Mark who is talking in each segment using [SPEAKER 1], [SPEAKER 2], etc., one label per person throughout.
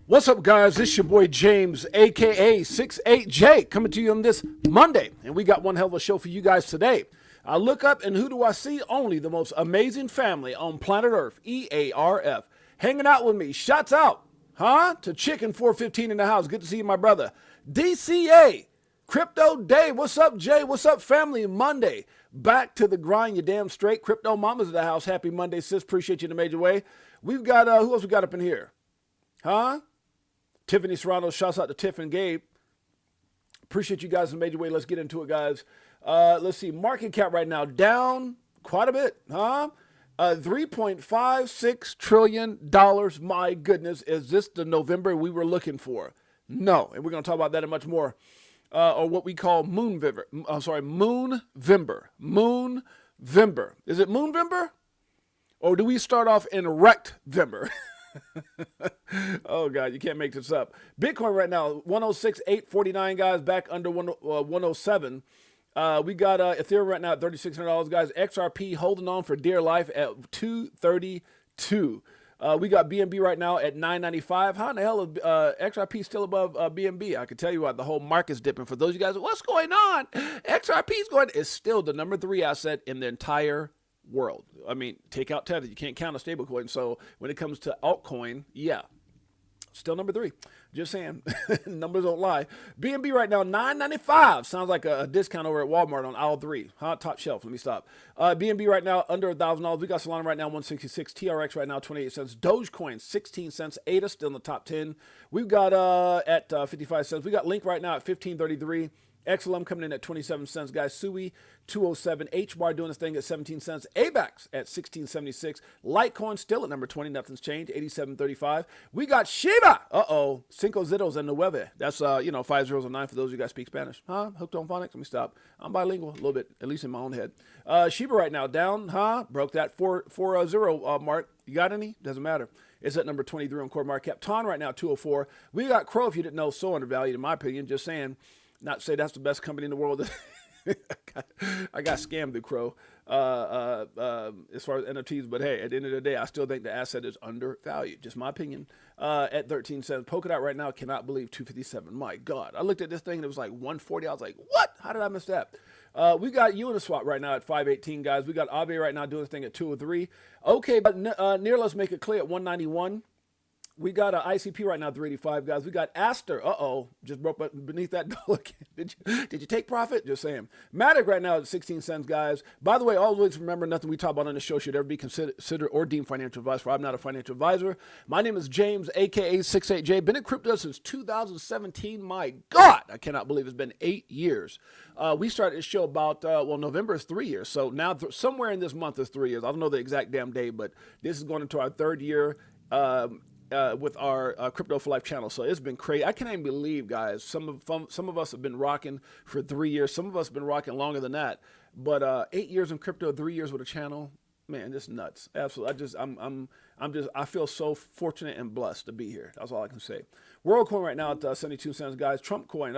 [SPEAKER 1] What's up, guys? This is your boy James, aka 68J, coming to you on this Monday, and we got one hell of a show for you guys today. I look up, and who do I see? Only the most amazing family on planet Earth, EARF, hanging out with me. Shouts out, to Chicken 415 in the house. Good to see you, my brother. DCA, Crypto Day. What's up, Jay? What's up, family? Monday, back to the grind. You damn straight. Crypto Mama's in the house. Happy Monday, sis. Appreciate you in a major way. We've got who else we got up in here? Tiffany Serrano, shouts out to Tiff and Gabe. Appreciate you guys in a major way. Let's get into it, guys. Let's see. Market cap right now down quite a bit, $3.56 trillion. My goodness, is this the November we were looking for? No, and we're going to talk about that and much more. Or what we call Moonvember. Moonvember. Moonvember. Is it Moonvember? Or do we start off in RektVember? Oh, God, you can't make this up. Bitcoin right now, 106,849, guys, back under 107. We got Ethereum right now at $3,600, guys. XRP holding on for dear life at 232. We got BNB right now at 995. How in the hell is XRP still above BNB? I can tell you what, the whole market's dipping. For those of you guys, what's going on? XRP's going, it's still the number 3 asset in the entire world. I mean, take out Tether. You can't count a stablecoin. So when it comes to altcoin, yeah, still number 3. Just saying, numbers don't lie. BNB right now, $9.95. Sounds like a discount over at Walmart on aisle 3. Top shelf. Let me stop. BNB right now under $1,000. We got Solana right now 166. TRX right now 28 cents. Dogecoin 16 cents. ADA still in the top 10. We've got at 55 cents. We got Link right now at 1533. XLM coming in at 27 cents, guys. SUI 207. HBAR doing this thing at 17 cents. AVAX at 1676. Litecoin still at number 20. Nothing's changed. 87.35. We got Shiba. Cinco Zeros and Nueve. That's 5 zeros and 9 for those of you guys speak Spanish. Hooked on phonics. Let me stop. I'm bilingual a little bit, at least in my own head. Shiba right now down. Broke that 4.0 mark. You got any? Doesn't matter. It's at number 23 on core market cap. TON right now 204. We got Crow, if you didn't know, so undervalued in my opinion. Just saying. Not to say that's the best company in the world. I got scammed through Crow as far as NFTs, but hey, at the end of the day, I still think the asset is undervalued. Just my opinion. At 13 cents. Polkadot right now, cannot believe 257. My God. I looked at this thing and it was like 140. I was like, what? How did I miss that? We got Uniswap right now at 518, guys. We got Aave right now doing this thing at 203. Okay, but near, let's make it clear, at 191. We got ICP right now, 385, guys. We got Aster. Just broke beneath that dollar. Did you take profit? Just saying. Matic right now at 16 cents, guys. By the way, always remember, nothing we talk about on the show should ever be considered or deemed financial advice, for I'm not a financial advisor. My name is James, a.k.a. 68J. Been in crypto since 2017. My God, I cannot believe it's been 8 years. We started this show about, November is 3 years. So now somewhere in this month is 3 years. I don't know the exact damn day, but this is going into our 3rd year. With our Crypto for Life channel. So it's been crazy. I can't even believe, guys, some of us have been rocking for 3 years. Some of us have been rocking longer than that. But 8 years in crypto, 3 years with a channel, man, just nuts. Absolutely. I feel so fortunate and blessed to be here. That's all I can say. WorldCoin right now at 72 cents, guys. Trump coin,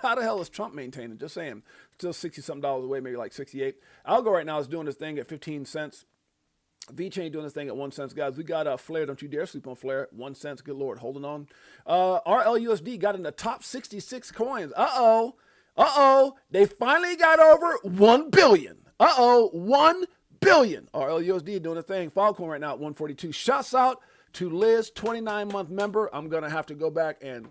[SPEAKER 1] how the hell is Trump maintaining? Just saying. Still 60-something dollars away, maybe like 68. Algo right now is doing this thing at 15 cents. VTHO doing this thing at 1 cent, guys. We got Flare. Don't you dare sleep on Flare. 1 cent. Good Lord. Holding on. RLUSD got in the top 66 coins. They finally got over 1 billion. 1 billion. RLUSD doing a thing. Filecoin right now at 142. Shouts out to Liz, 29-month member. I'm going to have to go back and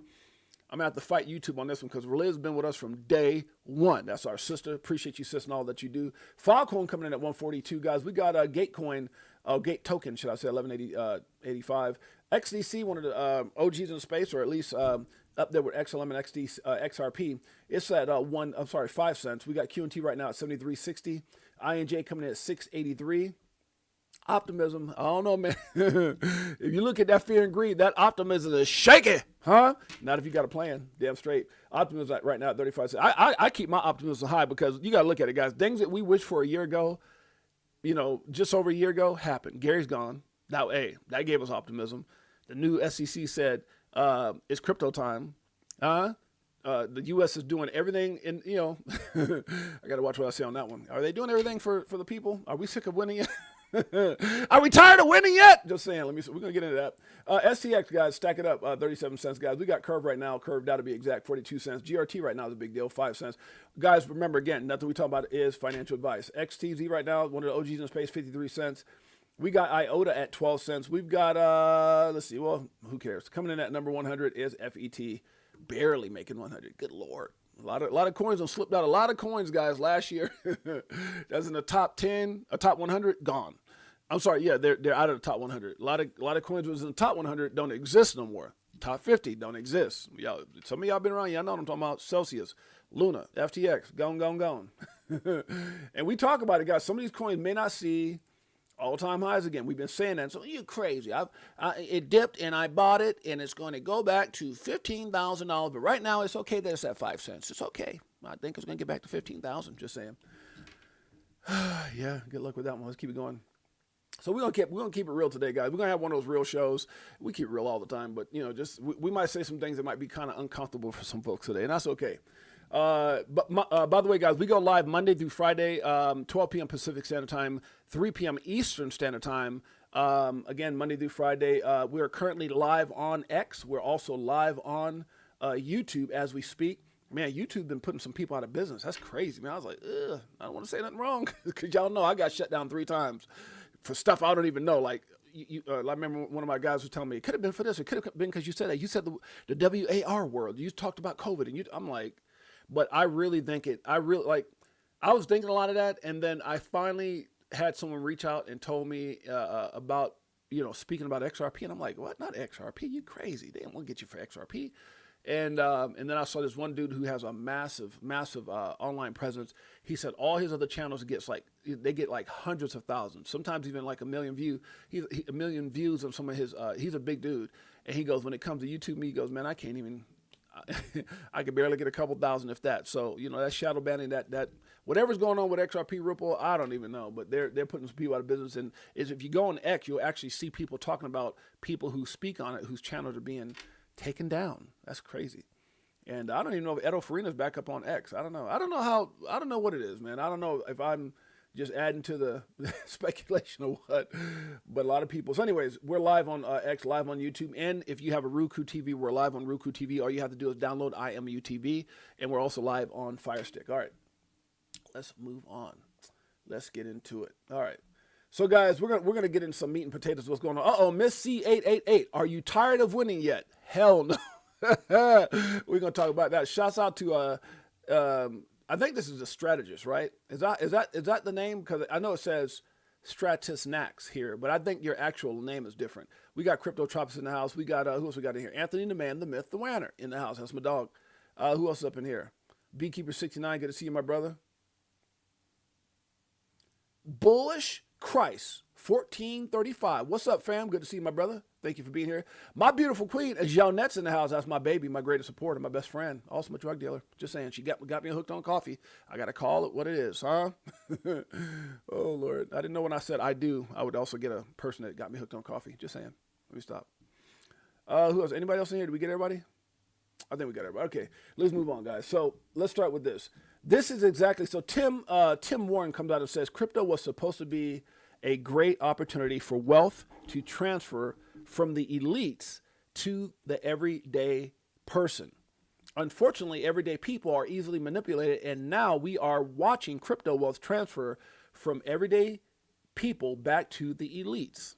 [SPEAKER 1] I'm going to have to fight YouTube on this one because Liz has been with us from day 1. That's our sister. Appreciate you, sis, and all that you do. Filecoin coming in at 142, guys. We got Gatecoin, Gate token, should I say, 1185. XDC, one of the OGs in the space, or at least up there with XLM and XRP. It's at 5 cents. We got QNT right now at 73.60. INJ coming in at 683. Optimism, I don't know, man. If you look at that fear and greed, that optimism is shaky, Not if you got a plan, damn straight. Optimism right now at 35 cents. I keep my optimism high because you got to look at it, guys. Things that we wished for a year ago, just over a year ago, happened. Gary's gone. Now, that gave us optimism. The new SEC said it's crypto time. The U.S. is doing everything in, I got to watch what I say on that one. Are they doing everything for the people? Are we sick of winning it? Are we tired of winning yet? Just saying. Let me. We're gonna get into that. STX guys, stack it up. 37 cents, guys. We got Curve right now. Curve down to be exact, 42 cents. GRT right now is a big deal, 5 cents. Guys, remember again, nothing we talk about is financial advice. XTZ right now, one of the OGs in the space, 53 cents. We got IOTA at 12 cents. We've got let's see. Well, who cares? Coming in at number 100 is FET, barely making 100. Good Lord. A lot of coins have slipped out. A lot of coins, guys, last year. That's in the top 10, a top 100, gone. I'm sorry, yeah, they're out of the top 100. A lot of coins was in the top 100 don't exist no more. Top 50 don't exist. Y'all, some of y'all been around. Y'all know what I'm talking about. Celsius, Luna, FTX, gone. And we talk about it, guys. Some of these coins may not see all-time highs again. We've been saying that. So you're crazy. It dipped and I bought it, and it's going to go back to $15,000. But right now, it's okay that it's at 5 cents. It's okay. I think it's going to get back to 15,000. Just saying. Yeah. Good luck with that one. Let's keep it going. So we're gonna keep it real today, guys. We're gonna have one of those real shows. We keep it real all the time, but just we might say some things that might be kind of uncomfortable for some folks today, and that's okay. By the way, guys, we go live Monday through Friday, 12 p.m. Pacific Standard Time, 3 p.m. Eastern Standard Time. Again, Monday through Friday. We are currently live on X. We're also live on YouTube as we speak. Man, YouTube been putting some people out of business. That's crazy, man. I was like, ugh, I don't want to say nothing wrong because y'all know I got shut down 3 times for stuff I don't even know. Like, I remember one of my guys was telling me, it could have been for this. It could have been because you said that. You said the WAR word. You talked about COVID. And I'm like, but I really think I was thinking a lot of that. And then I finally had someone reach out and told me about, speaking about XRP. And I'm like, what? Not XRP? You crazy. They don't want to get you for XRP. And then I saw this one dude who has a massive online presence. He said all his other channels they get like hundreds of thousands, sometimes even like a million views on some of his. He's a big dude, and he goes, when it comes to YouTube, he goes, man, I can't even. I could barely get a couple thousand, if that. So that shadow banning, that whatever's going on with XRP Ripple, I don't even know. But they're putting some people out of business. And if you go on X, you'll actually see people talking about people who speak on it, whose channels are being taken down. That's crazy. And I don't even know if Edo Farina's back up on X. I don't know. I don't know what it is, man. I don't know if I'm just adding to the speculation or what, but a lot of people. So anyways, we're live on X, live on YouTube. And if you have a Roku TV, we're live on Roku TV. All you have to do is download IMUTV, and we're also live on Fire Stick. All right, let's move on. Let's get into it. All right. So guys, we're gonna get into some meat and potatoes. What's going on? Miss C888. Are you tired of winning yet? Hell no. We're gonna talk about that. Shouts out to I think this is a strategist, right? Is that the name? Because I know it says Stratus Nax here, but I think your actual name is different. We got Crypto Tropics in the house. We got who else we got in here? Anthony the Man, the Myth, the Wanner in the house. That's my dog. Who else is up in here? Beekeeper69. Good to see you, my brother. Bullish Christ 1435. What's up, fam? Good to see you, my brother. Thank you for being here. My beautiful queen, Jeanette's in the house. That's my baby, my greatest supporter, my best friend, also my drug dealer. Just saying, she got me hooked on coffee. I got to call it what it is, huh? Oh, Lord. I didn't know when I said I do, I would also get a person that got me hooked on coffee. Just saying. Let me stop. Who else? Anybody else in here? Did we get everybody? I think we got everybody. Okay, let's move on, guys. So let's start with this. This is exactly, so Tim Warren comes out and says, crypto was supposed to be a great opportunity for wealth to transfer from the elites to the everyday person. Unfortunately, everyday people are easily manipulated, and now we are watching crypto wealth transfer from everyday people back to the elites.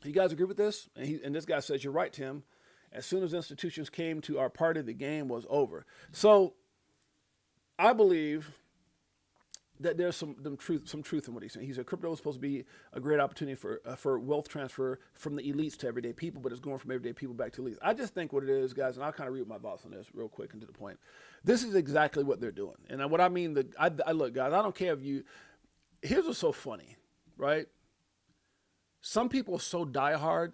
[SPEAKER 1] You guys agree with this? And this guy says, you're right, Tim. As soon as institutions came to our party, the game was over. So I believe that there's some truth in what he's saying. He said crypto is supposed to be a great opportunity for wealth transfer from the elites to everyday people, but it's going from everyday people back to elites. I just think what it is, guys, and I'll kind of read my thoughts on this real quick and to the point. This is exactly what they're doing. And what I mean, I look, guys, I don't care if you, here's what's so funny, right? Some people are so diehard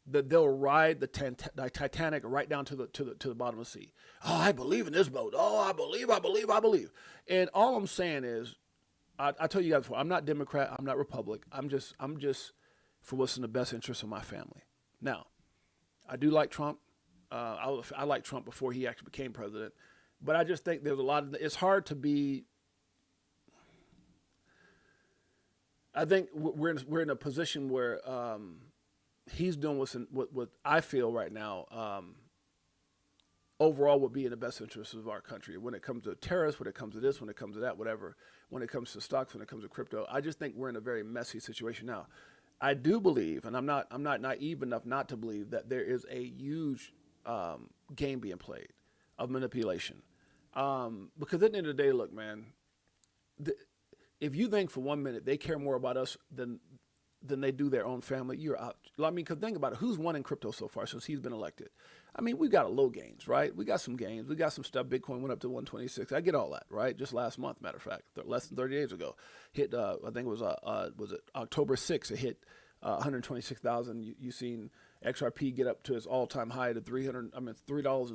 [SPEAKER 1] that they'll ride the Titanic right down to the bottom of the sea. Oh, I believe in this boat. Oh, I believe. And all I'm saying is, I told you guys before, I'm not Democrat, I'm not Republican. I'm just for what's in the best interest of my family. Now, I do like Trump. I liked Trump before he actually became president. But I just think there's a lot of, it's hard to be, I think we're in a position where he's doing what I feel right now. Overall, would be in the best interest of our country when it comes to tariffs, when it comes to this, when it comes to that, whatever. When it comes to stocks, when it comes to crypto, I just think we're in a very messy situation now. I do believe, and I'm not naive enough not to believe that there is a huge game being played of manipulation. Because at the end of the day, look, man, if you think for 1 minute they care more about us than they do their own family, you're out. I mean, because think about it. Who's won in crypto so far since he's been elected? I mean, we got a low gains, right? We got some gains. We got some stuff. Bitcoin went up to 126. I get all that, right? Just last month, matter of fact, less than 30 days ago, hit. I think it was it October 6th? It hit 126,000. You seen XRP get up to its all-time high to $3 and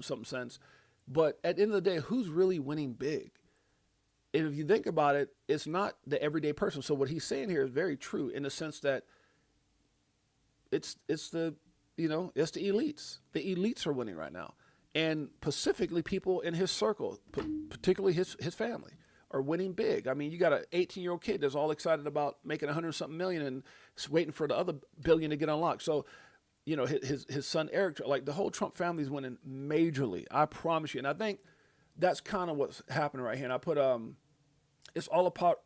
[SPEAKER 1] something cents. But at the end of the day, who's really winning big? And if you think about it, it's not the everyday person. So what he's saying here is very true in the sense that it's the elites. The elites are winning right now. And specifically people in his circle, particularly his family, are winning big. I mean, you got an 18-year-old kid that's all excited about making 100-something million and waiting for the other billion to get unlocked. So, his son Eric, like the whole Trump family is winning majorly. I promise you. And I think that's kind of what's happening right here. And I put it's all a part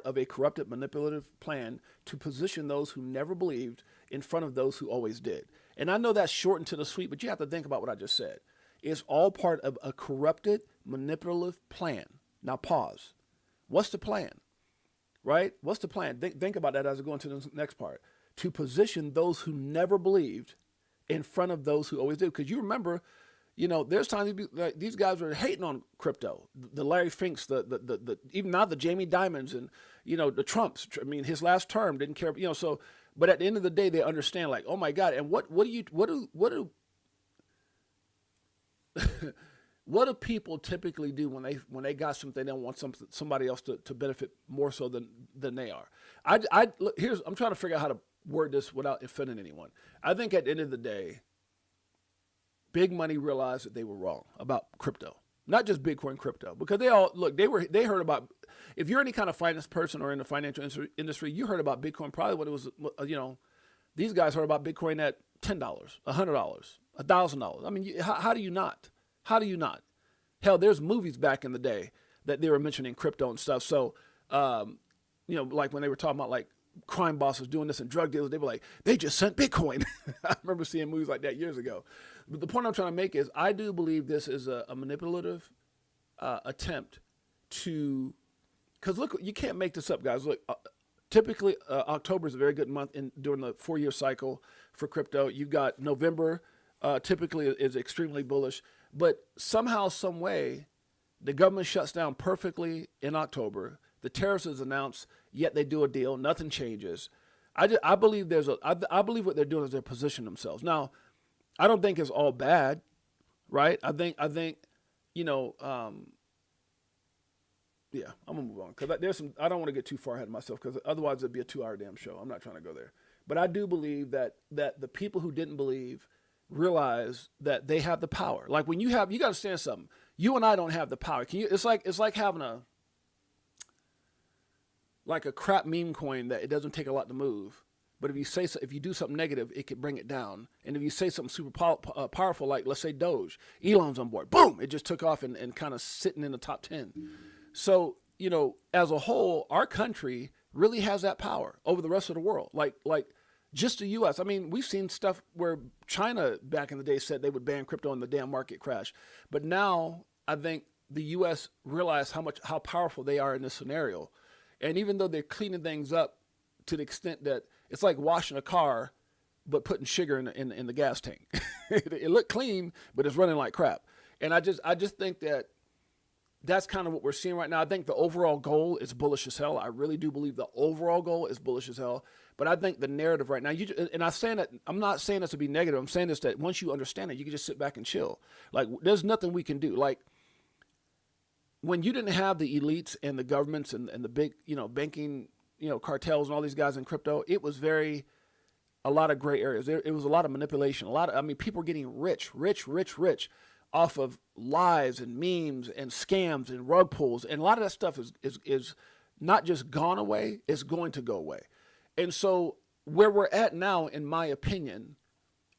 [SPEAKER 1] of a corrupted, manipulative plan to position those who never believed in front of those who always did. And I know that's shortened to the sweet, but you have to think about what I just said. It's all part of a corrupted, manipulative plan. Now pause. What's the plan? Right? What's the plan? Think about that as I go into the next part. To position those who never believed in front of those who always did. Because you remember, there's times these guys were hating on crypto. The Larry Finks, the even now the Jamie Dimons and, the Trumps. I mean, his last term didn't care, so, but at the end of the day, they understand like, oh my God. And what do what do people typically do when they got something they don't want somebody else to benefit more so than they are? I'm trying to figure out how to word this without offending anyone. I think at the end of the day, big money realized that they were wrong about crypto, not just Bitcoin crypto, because they heard about, if you're any kind of finance person or in the financial industry, you heard about Bitcoin probably when it was, these guys heard about Bitcoin at $10, $100, $1,000. I mean, how do you not? How do you not? Hell, there's movies back in the day that they were mentioning crypto and stuff. So, like when they were talking about like crime bosses doing this and drug dealers, they were like, they just sent Bitcoin. I remember seeing movies like that years ago. But the point I'm trying to make is I do believe this is a manipulative attempt to, because look, you can't make this up, guys. Look, typically October is a very good month during the 4-year cycle for crypto. You've got November typically is extremely bullish. But somehow, some way, the government shuts down perfectly in October. The tariffs is announced, yet they do a deal. Nothing changes. I believe I believe what they're doing is they're positioning themselves. Now, I don't think it's all bad, right? I think yeah, I'm gonna move on because I don't want to get too far ahead of myself because otherwise it'd be a 2-hour damn show. I'm not trying to go there. But I do believe that the people who didn't believe realize that they have the power. Like when you got to understand something. You and I don't have the power. It's like having a crap meme coin that it doesn't take a lot to move. But if you do something negative, it could bring it down. And if you say something super powerful, like let's say Doge, Elon's on board, boom, it just took off and kind of sitting in the top 10. So, as a whole, our country really has that power over the rest of the world. Like just the U.S. I mean, we've seen stuff where China back in the day said they would ban crypto and the damn market crash. But now I think the U.S. realized how powerful they are in this scenario. And even though they're cleaning things up to the extent that it's like washing a car, but putting sugar in the gas tank. It looked clean, but it's running like crap. And I just think that's kind of what we're seeing right now. I think the overall goal is bullish as hell. I really do believe the overall goal is bullish as hell. But I think the narrative right now, I'm not saying this to be negative. I'm saying this that once you understand it, you can just sit back and chill. Like there's nothing we can do. Like when you didn't have the elites and the governments and the big, banking, cartels and all these guys in crypto, it was a lot of gray areas. It was a lot of manipulation. People were getting rich off of lies and memes and scams and rug pulls. And a lot of that stuff is not just gone away, it's going to go away. And so where we're at now, in my opinion,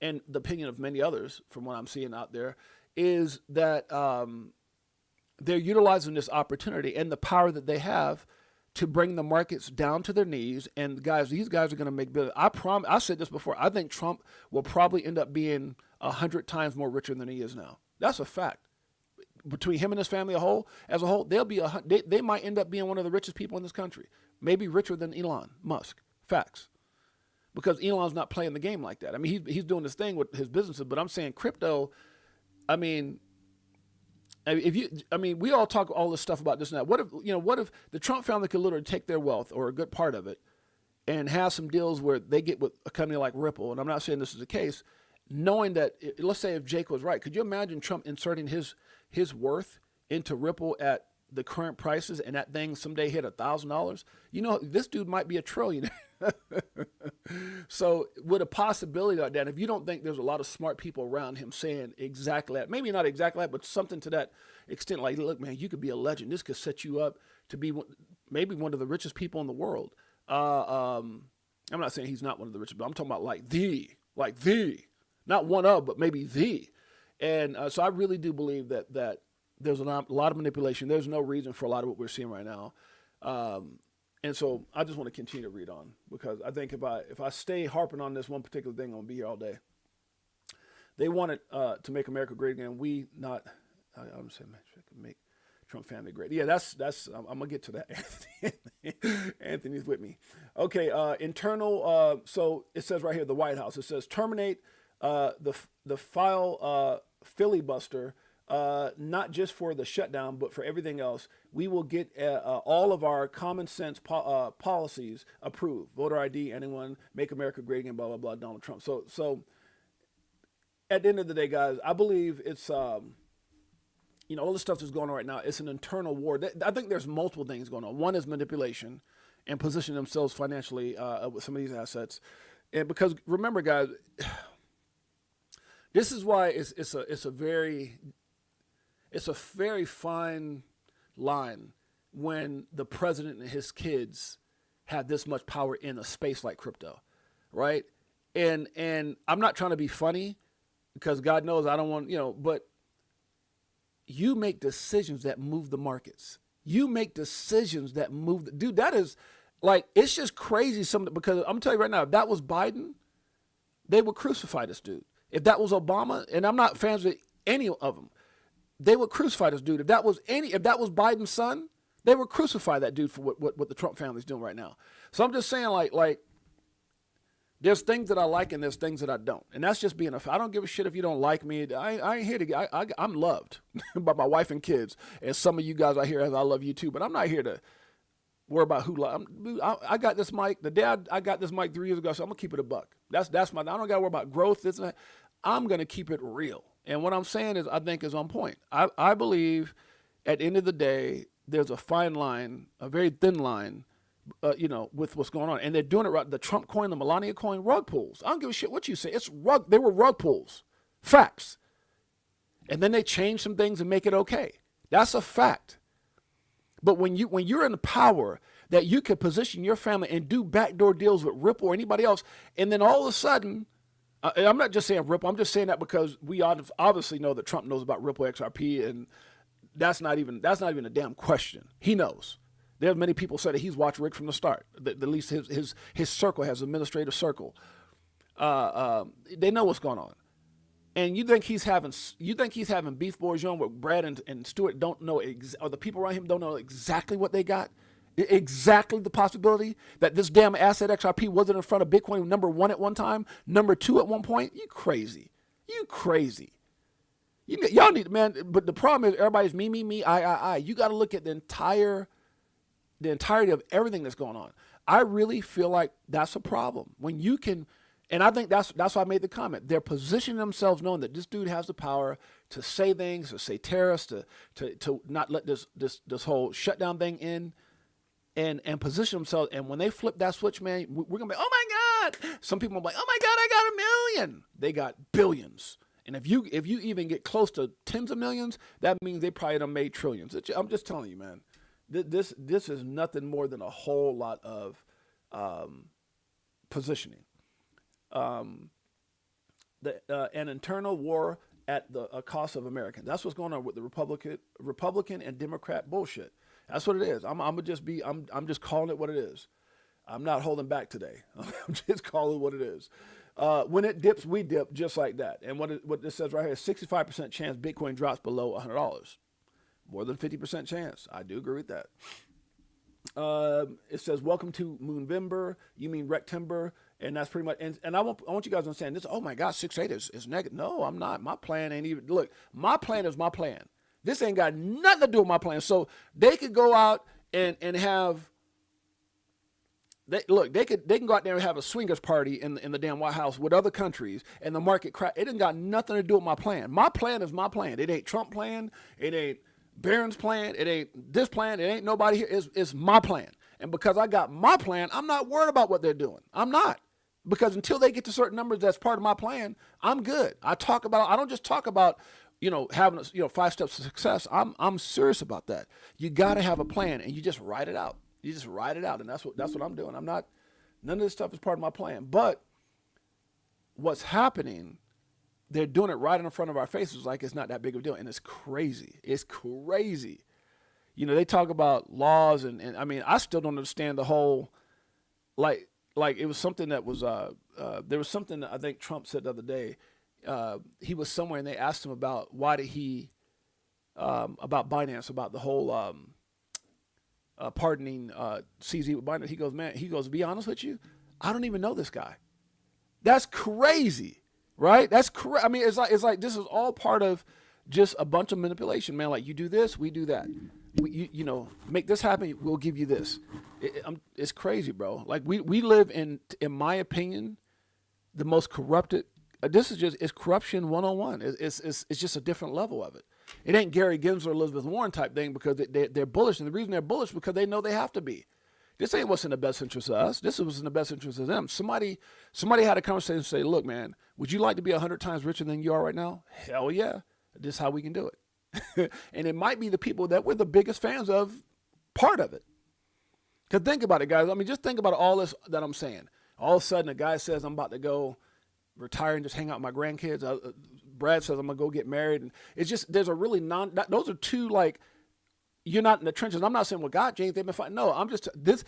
[SPEAKER 1] and the opinion of many others from what I'm seeing out there, is that they're utilizing this opportunity and the power that they have to bring the markets down to their knees. And guys, these guys are going to make billions. I said this before. I think Trump will probably end up being 100 times more richer than he is now. That's a fact. Between him and his family as a whole, they might end up being one of the richest people in this country. Maybe richer than Elon Musk. Facts. Because Elon's not playing the game like that. I mean, he's doing this thing with his businesses, but I'm saying crypto. I mean, we all talk all this stuff about this and that. What if the Trump family could literally take their wealth or a good part of it and have some deals where they get with a company like Ripple? And I'm not saying this is the case, knowing that, let's say if Jake was right, could you imagine Trump inserting his worth into Ripple at the current prices and that thing someday hit $1,000? This dude might be a trillionaire. So with a possibility like that, if you don't think there's a lot of smart people around him saying exactly that, maybe not exactly that, but something to that extent, like, look, man, you could be a legend. This could set you up to be maybe one of the richest people in the world. I'm not saying he's not one of the richest, but I'm talking about like the, not one of, but maybe the. And so I really do believe that there's a lot of manipulation. There's no reason for a lot of what we're seeing right now. And so I just want to continue to read on, because I think if I stay harping on this one particular thing, I'm going to be here all day. They wanted to make America great again. I'm saying, man, make Trump family great. Yeah, that's I'm going to get to that. Anthony's with me. Okay, internal. So it says right here, the White House, it says terminate the file filibuster. Not just for the shutdown, but for everything else. We will get all of our common sense policies approved. Voter ID, anyone, make America great again, blah, blah, blah, Donald Trump. So at the end of the day, guys, I believe it's, all the stuff that's going on right now, it's an internal war. I think there's multiple things going on. One is manipulation and positioning themselves financially with some of these assets. And because remember, guys, this is why it's a very fine line when the president and his kids have this much power in a space like crypto, right? And I'm not trying to be funny, because God knows I don't want, but you make decisions that move the markets. You make decisions that move, dude, that is like, it's just crazy because I'm telling you right now, if that was Biden, they would crucify this dude. If that was Obama, and I'm not fans of any of them, they would crucify this dude. If that was Biden's son, they would crucify that dude for what the Trump family's doing right now. So I'm just saying, like there's things that I like and there's things that I don't. And that's just being I don't give a shit if you don't like me. I ain't here to I'm loved by my wife and kids. And some of you guys out here, as I love you too, but I'm not here to worry about who. I got this mic. I got this mic 3 years ago, so I'm gonna keep it a buck. I don't gotta worry about growth. This and that. I'm gonna keep it real. And what I'm saying is, I think is on point. I believe at the end of the day, there's a fine line, a very thin line, with what's going on. And they're doing it right. The Trump coin, the Melania coin, rug pulls. I don't give a shit what you say. They were rug pulls. Facts. And then they change some things and make it okay. That's a fact. But when you're in the power that you can position your family and do backdoor deals with Ripple or anybody else, and then all of a sudden, I'm not just saying Ripple. I'm just saying that because we obviously know that Trump knows about Ripple, XRP, and that's not even a damn question. He knows. There's many people say that he's watched Rick from the start. At least his circle has an administrative circle. They know what's going on. And you think he's having beef bourguignon with Brad and Stewart don't know, or the people around him don't know exactly what they got? Exactly the possibility that this damn asset XRP wasn't in front of Bitcoin number 1 at one time, number 2 at one point? You crazy. Y'all need, man, but the problem is everybody's me, I. You got to look at the entirety of everything that's going on. I really feel like that's a problem. When you can, and I think that's why I made the comment. They're positioning themselves knowing that this dude has the power to say things, to say tariffs, to not let this whole shutdown thing in. And position themselves, and when they flip that switch, man, we're gonna be, oh my God. Some people are like, oh my God, I got $1 million. They got billions. And if you even get close to tens of millions, that means they probably done made trillions. I'm just telling you, man. This is nothing more than a whole lot of positioning. An internal war at the cost of Americans. That's what's going on with the Republican and Democrat bullshit. That's what it is. I'm just calling it what it is. I'm not holding back today. I'm just calling it what it is. When it dips, we dip just like that. And what this says right here is 65% chance Bitcoin drops below $100. More than 50% chance. I do agree with that. It says, welcome to Moonvember. You mean RektVember. And that's pretty much, and I want you guys to understand this. Oh my God, 6.8 is negative. No, I'm not. My plan ain't even, look, my plan is my plan. This ain't got nothing to do with my plan. So they could go out and have, they can go out there and have a swingers party in the damn White House with other countries and the market crash. It ain't got nothing to do with my plan. My plan is my plan. It ain't Trump plan. It ain't Barron's plan. It ain't this plan. It ain't nobody here. It's my plan. And because I got my plan, I'm not worried about what they're doing. I'm not. Because until they get to certain numbers that's part of my plan, I'm good. I don't just talk about, having, 5 steps to success. I'm serious about that. You got to have a plan and you just write it out. You just write it out. And that's what I'm doing. None of this stuff is part of my plan. But what's happening, they're doing it right in front of our faces like it's not that big of a deal. And it's crazy. It's crazy. They talk about laws and I mean, I still don't understand the whole, like it was something that was, there was something that I think Trump said the other day. He was somewhere and they asked him about why did he, about Binance, about the whole pardoning CZ with Binance. He goes, to be honest with you, I don't even know this guy. That's crazy, right? That's crazy. I mean, it's like this is all part of just a bunch of manipulation, man. Like you do this, we do that. Make this happen, we'll give you this. It's crazy, bro. Like we live in my opinion, the most corrupted. It's corruption 101. It's just a different level of it. It ain't Gary Gensler, Elizabeth Warren type thing because they're bullish, and the reason they're bullish is because they know they have to be. This ain't what's in the best interest of us. This is what's in the best interest of them. Somebody had a conversation and say, look, man, would you like to be 100 times richer than you are right now? Hell yeah. This is how we can do it. And it might be the people that we're the biggest fans of part of it. Because think about it, guys. I mean, just think about all this that I'm saying. All of a sudden, a guy says, I'm about to go retire and just hang out with my grandkids. Brad says, I'm going to go get married. And it's just, there's a really those are two, like, you're not in the trenches. I'm not saying, well, God, James, they've been fighting. No, this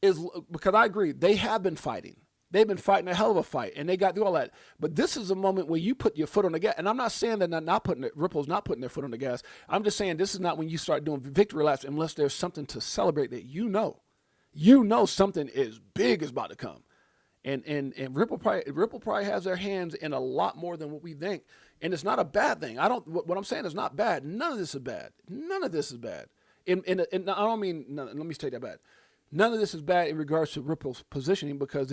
[SPEAKER 1] is, because I agree, they have been fighting. They've been fighting a hell of a fight, and they got through all that. But this is a moment where you put your foot on the gas. And I'm not saying that Ripple's not putting their foot on the gas. I'm just saying this is not when you start doing victory laps unless there's something to celebrate that something is big is about to come. And Ripple probably has their hands in a lot more than what we think. And it's not a bad thing. What I'm saying is not bad. None of this is bad. None of this is bad. And I don't mean, let me take that back. None of this is bad in regards to Ripple's positioning because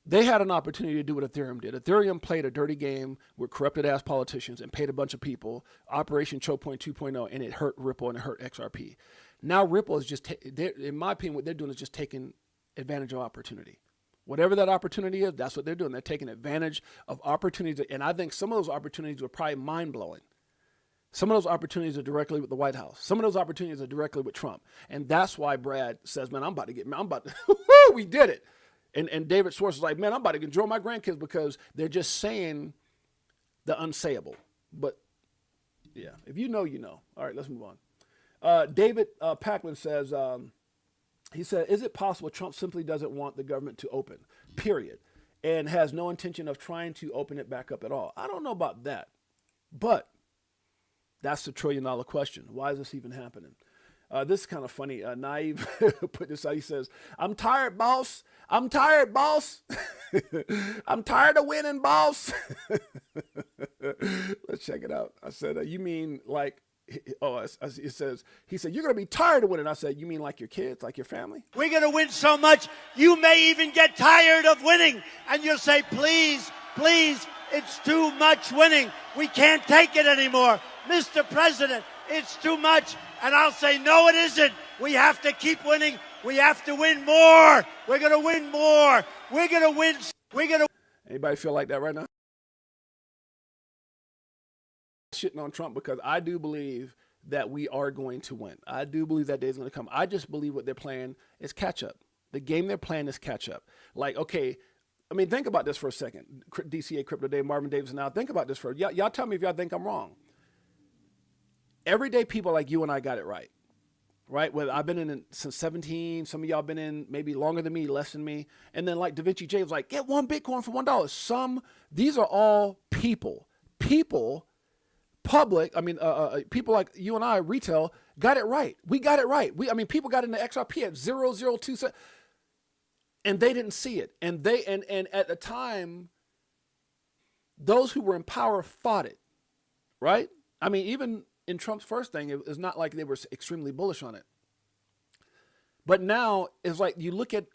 [SPEAKER 1] they had an opportunity to do what Ethereum did. Ethereum played a dirty game with corrupted ass politicians and paid a bunch of people, Operation Choke Point 2.0, and it hurt Ripple and it hurt XRP. Now Ripple is just, in my opinion, what they're doing is just taking advantage of opportunity. Whatever that opportunity is, that's what they're doing. They're taking advantage of opportunities. And I think some of those opportunities were probably mind-blowing. Some of those opportunities are directly with the White House. Some of those opportunities are directly with Trump. And that's why Brad says, man, we did it. And David Schwartz is like, man, I'm about to enjoy my grandkids because they're just saying the unsayable. But yeah, if you know, you know. All right, let's move on. David Packlin says, he said, is it possible Trump simply doesn't want the government to open, period, and has no intention of trying to open it back up at all? I don't know about that, but that's the $1 trillion question. Why is this even happening? This is kind of funny. Naive put this out. He says, I'm tired, boss. I'm tired, boss. I'm tired of winning, boss. Let's check it out. I said, you mean like, he said, you're going to be tired of winning. I said, you mean like your kids, like your family?
[SPEAKER 2] We're going to win so much, you may even get tired of winning. And you'll say, please, please, it's too much winning. We can't take it anymore. Mr. President, it's too much. And I'll say, no, it isn't. We have to keep winning. We have to win more. We're going to win more. We're going to win.
[SPEAKER 1] shitting on Trump because I do believe that we are going to win. I do believe that day is going to come. I just believe what they're playing is catch up. The game they're playing is catch up. Like, okay, I mean, think about this for a second. DCA Crypto Day, Marvin Davis now. Think about this for y'all tell me if y'all think I'm wrong. Everyday people like you and I got it right. Right? Well, I've been in it since 17. Some of y'all been in maybe longer than me, less than me. And then like Da Vinci J was like, get one Bitcoin for $1. These are all people. Public, people like you and I, retail, got it right. We got it right. People got into XRP at 0.002 cents, and they didn't see it. And at the time, those who were in power fought it, right? I mean, even in Trump's first thing, it's not like they were extremely bullish on it. But now it's like you look at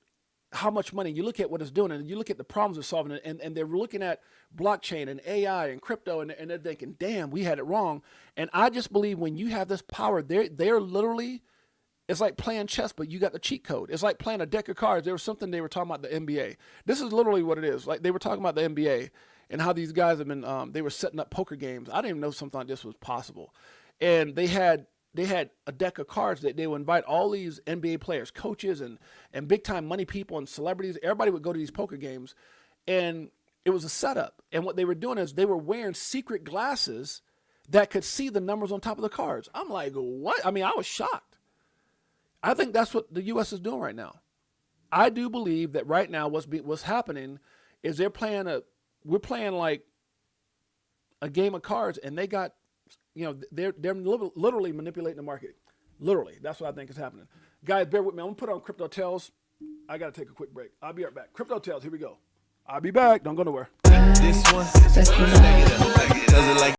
[SPEAKER 1] how much money, you look at what it's doing, and you look at the problems it's solving, and they're looking at blockchain and AI and crypto, and they're thinking, damn, we had it wrong. And I just believe when you have this power, they're literally, it's like playing chess, but you got the cheat code. It's like playing a deck of cards. There was something they were talking about the NBA. This is literally what it is. Like they were talking about the NBA and how these guys have been, they were setting up poker games. I didn't even know something like this was possible. And they had a deck of cards that they would invite all these NBA players, coaches, and big time money people and celebrities. Everybody would go to these poker games, and it was a setup. And what they were doing is they were wearing secret glasses that could see the numbers on top of the cards. I'm like, what? I mean, I was shocked. I think that's what the U.S. is doing right now. I do believe that right now what's happening is we're playing like a game of cards, and they got, they're literally manipulating the market. Literally, that's what I think is happening. Guys, bear with me. I'm gonna put on Crypto Tales. I gotta take a quick break. I'll be right back. Crypto Tales, here we go. I'll be back. Don't go nowhere.
[SPEAKER 3] This one, does it like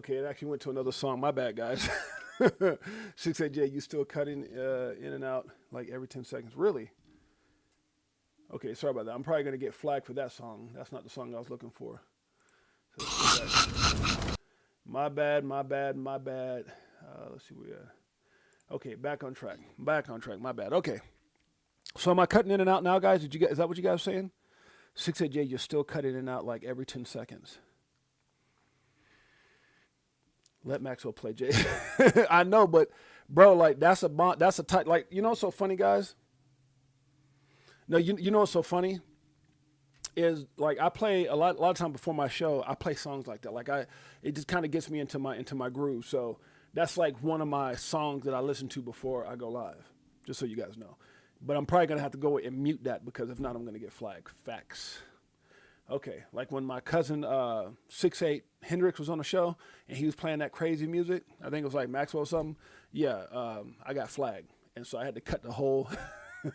[SPEAKER 1] Okay, it actually went to another song. My bad, guys. 68J, you still cutting in and out like every 10 seconds. Really? Okay, sorry about that. I'm probably going to get flagged for that song. That's not the song I was looking for. So my bad. Let's see where we at. Okay, back on track. My bad. Okay. So am I cutting in and out now, guys? Is that what you guys are saying? 68J, you're still cutting in and out like every 10 seconds. Let Maxwell play, Jay. I know, but bro, like that's a tight, like, you know what's so funny, guys? No, you know what's so funny? Is like I play a lot of time before my show, I play songs like that. Like it just kind of gets me into my groove. So that's like one of my songs that I listen to before I go live, just so you guys know. But I'm probably gonna have to go and mute that because if not, I'm gonna get flagged. Facts. Okay, like when my cousin 6'8" Hendrix was on the show and he was playing that crazy music, I think it was like Maxwell or something. Yeah, I got flagged, and so I had to cut the whole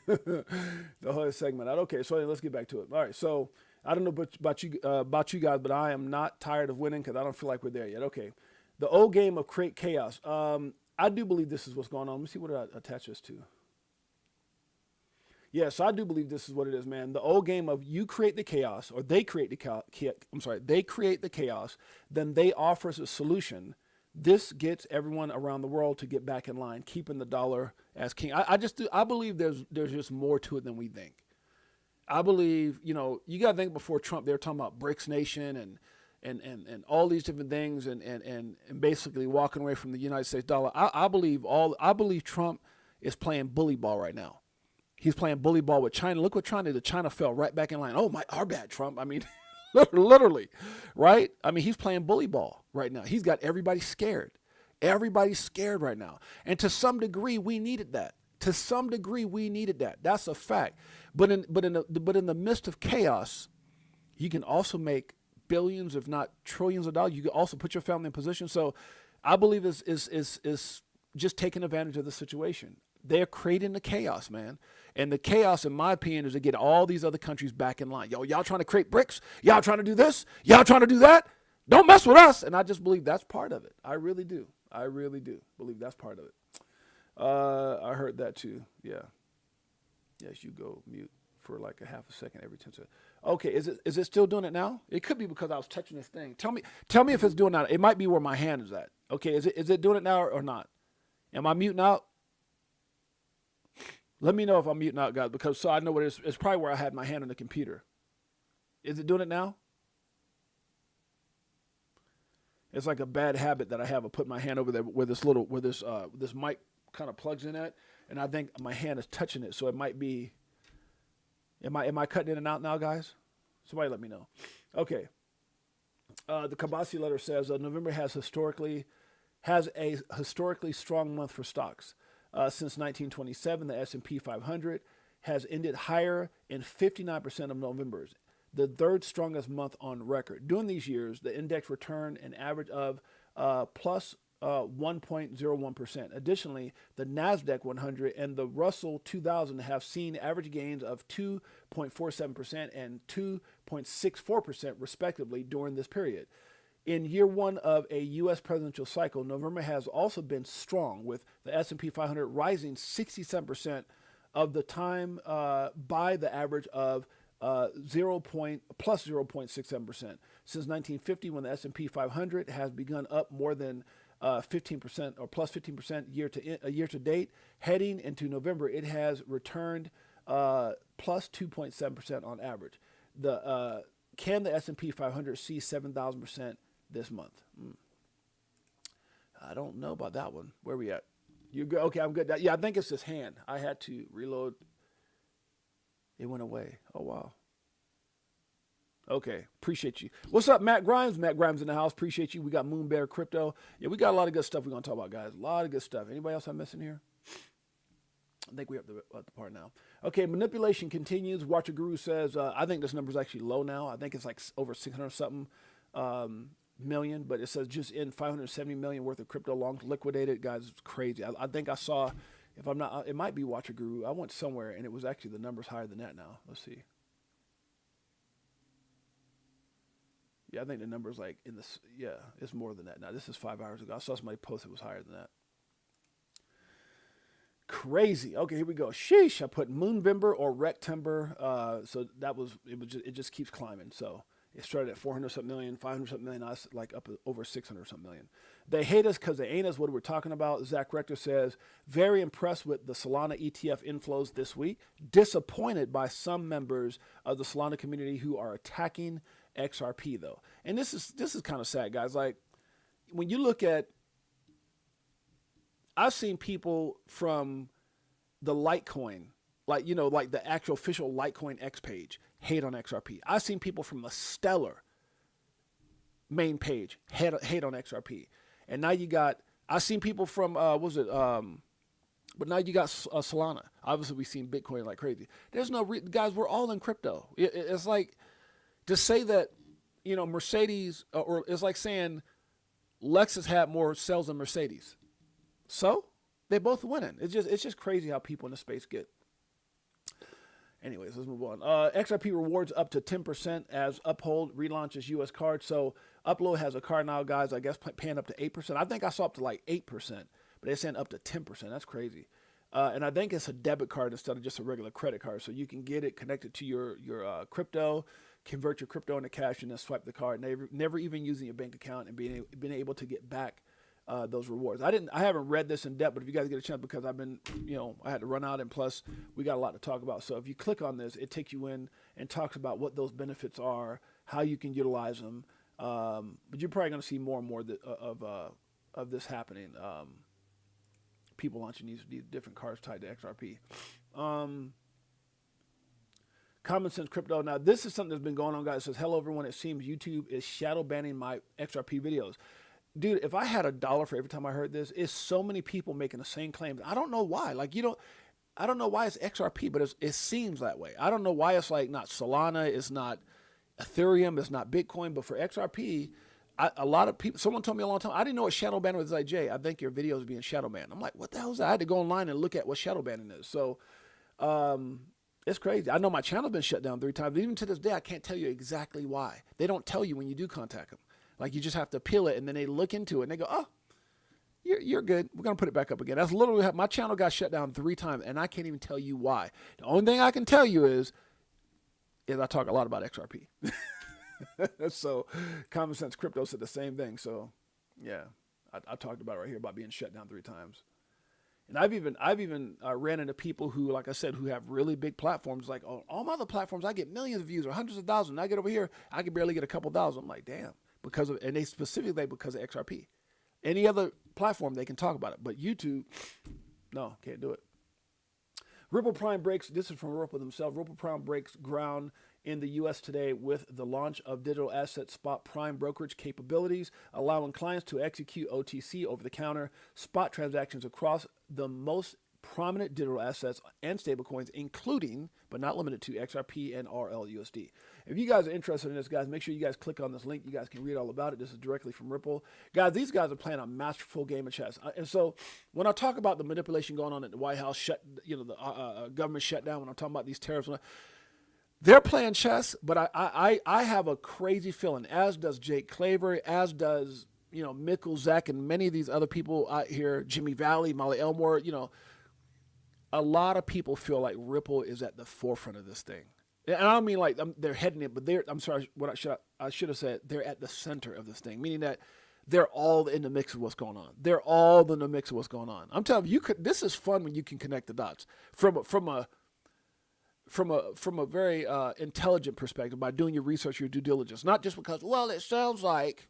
[SPEAKER 1] the whole segment out. Okay, so let's get back to it. All right, so I don't know about you guys, but I am not tired of winning because I don't feel like we're there yet. Okay, the old game of create chaos. I do believe this is what's going on. Let me see what I attach this to. Yes, I do believe this is what it is, man. The old game of you create the chaos, or they create the chaos. They create the chaos, then they offer us a solution. This gets everyone around the world to get back in line, keeping the dollar as king. I believe there's just more to it than we think. I believe, you know, you got to think before Trump, they were talking about BRICS Nation and all these different things and basically walking away from the United States dollar. I believe Trump is playing bully ball right now. He's playing bully ball with China. Look what China did. China fell right back in line. Oh, our bad, Trump. I mean, literally, right? I mean, he's playing bully ball right now. He's got everybody scared. Everybody's scared right now. And to some degree, we needed that. That's a fact. But in the midst of chaos, you can also make billions, if not trillions of dollars. You can also put your family in position. So I believe is just taking advantage of the situation. They're creating the chaos, man. And the chaos, in my opinion, is to get all these other countries back in line. Yo, y'all trying to create BRICS? Y'all trying to do this? Y'all trying to do that? Don't mess with us. And I just believe that's part of it. I really do believe that's part of it. I heard that too. Yeah. Yes, you go mute for like a half a second every 10 seconds. Okay, is it still doing it now? It could be because I was touching this thing. Tell me if it's doing that. It might be where my hand is at. Okay, is it doing it now or not? Am I muting out? Let me know if I'm muting out, guys, because so I know what it is. It's probably where I had my hand on the computer. Is it doing it now? It's like a bad habit that I have of putting my hand over there where this mic kind of plugs in at, and I think my hand is touching it, so it might be. Am I cutting in and out now, guys? Somebody let me know. Okay. The Kabasi letter says November has a historically strong month for stocks. Since 1927, the S&P 500 has ended higher in 59% of Novembers, the third strongest month on record. During these years, the index returned an average of plus 1.01%. Additionally, the NASDAQ 100 and the Russell 2000 have seen average gains of 2.47% and 2.64% respectively during this period. In year one of a U.S. presidential cycle, November has also been strong, with the S&P 500 rising 67% of the time by the average of plus 0.67%. Since 1950, when the S&P 500 has begun up more than 15% or plus 15% year to date, heading into November, it has returned plus 2.7% on average. Can the S&P 500 see 7,000% this month? I don't know about that one. Where we at? You good? Okay, I'm good. Yeah, I think it's this hand. I had to reload. It went away. Oh, wow. Okay, appreciate you. What's up, Matt Grimes? Matt Grimes in the house. Appreciate you. We got Moon Bear Crypto. Yeah, we got a lot of good stuff we're going to talk about, guys. A lot of good stuff. Anybody else I'm missing here? I think we're at the part now. Okay, manipulation continues. Watcher Guru says, I think this number is actually low now. I think it's like over 600-something million, but it says just in 570 million worth of crypto longs liquidated. Guys, it's crazy. I think I saw, if I'm not, it might be Watcher Guru. I went somewhere, and it was actually the numbers higher than that now. Let's see. Yeah, I think the number is like in this. Yeah, it's more than that. Now this is 5 hours ago. I saw somebody post it was higher than that. Crazy. Okay, here we go. Sheesh. I put Moonvember or RektVember. So that was it. It just keeps climbing. So it started at 400 something million, 500 something million. Now it's like up over 600 something million. They hate us because they ain't us. What we're talking about. Zach Rector says very impressed with the Solana ETF inflows this week. Disappointed by some members of the Solana community who are attacking XRP though. And this is kind of sad, guys. Like when you look at, I've seen people from the Litecoin, like the actual official Litecoin X page, hate on XRP. I've seen people from the Stellar main page hate on XRP, and now I've seen people from but now you got Solana. Obviously, we've seen Bitcoin like crazy. There's no guys. We're all in crypto. It's like to say that Mercedes, or it's like saying Lexus had more sales than Mercedes. So they both winning. It's just crazy how people in the space get. Anyways, let's move on. XRP rewards up to 10% as Uphold relaunches U.S. card. So Upload has a card now, guys. I guess paying up to 8%. I think I saw up to like 8%, but they're saying up to 10%. That's crazy. And I think it's a debit card instead of just a regular credit card. So you can get it connected to your crypto, convert your crypto into cash, and then swipe the card. Never even using your bank account and being able to get back those rewards. I haven't read this in depth, but if you guys get a chance, because I've been, I had to run out, and plus we got a lot to talk about. So if you click on this, it takes you in and talks about what those benefits are, how you can utilize them. But you're probably going to see more and more of this happening. People launching these different cards tied to XRP. Common Sense Crypto. Now, this is something that's been going on, guys. It says, hello, everyone. It seems YouTube is shadow banning my XRP videos. Dude, if I had $1 for every time I heard this, it's so many people making the same claims. I don't know why. I don't know why it's XRP, but it seems that way. I don't know why it's like not Solana, it's not Ethereum, it's not Bitcoin, but for XRP, a lot of people, someone told me a long time, I didn't know what shadow banning was. Like, Jay, I think your video is being shadow banned. I'm like, what the hell is that? I had to go online and look at what shadow banning is. So, it's crazy. I know my channel's been shut down 3 times. Even to this day, I can't tell you exactly why. They don't tell you when you do contact them. Like, you just have to appeal it, and then they look into it, and they go, oh, you're good. We're going to put it back up again. That's literally how my channel got shut down 3 times, and I can't even tell you why. The only thing I can tell you is I talk a lot about XRP. So, Common Sense Crypto said the same thing. So, yeah, I talked about it right here about being shut down 3 times. And I've even ran into people who, like I said, who have really big platforms. Like, oh, all my other platforms, I get millions of views or hundreds of thousands. And I get over here, I can barely get a couple thousand. I'm like, damn. And they specifically because of XRP. Any other platform, they can talk about it. But YouTube, no, can't do it. Ripple Prime breaks, this is from Ripple themselves, Ripple Prime breaks ground in the U.S. today with the launch of digital asset spot prime brokerage capabilities, allowing clients to execute OTC over-the-counter spot transactions across the most prominent digital assets and stablecoins, including, but not limited to, XRP and RLUSD. If you guys are interested in this, guys, make sure you guys click on this link. You guys can read all about it. This is directly from Ripple. Guys, these guys are playing a masterful game of chess. And so when I talk about the manipulation going on at the White House, the government shutdown, when I'm talking about these tariffs, they're playing chess, but I have a crazy feeling, as does Jake Claver, as does, Mikkel, Zach, and many of these other people out here, Jimmy Valley, Molly Elmore, a lot of people feel like Ripple is at the forefront of this thing. And I don't mean like they're heading it, but I'm sorry, I should have said they're at the center of this thing, meaning that they're all in the mix of what's going on. They're all in the mix of what's going on. I'm telling you, this is fun when you can connect the dots from a very intelligent perspective by doing your research, your due diligence, not just because, well, it sounds like,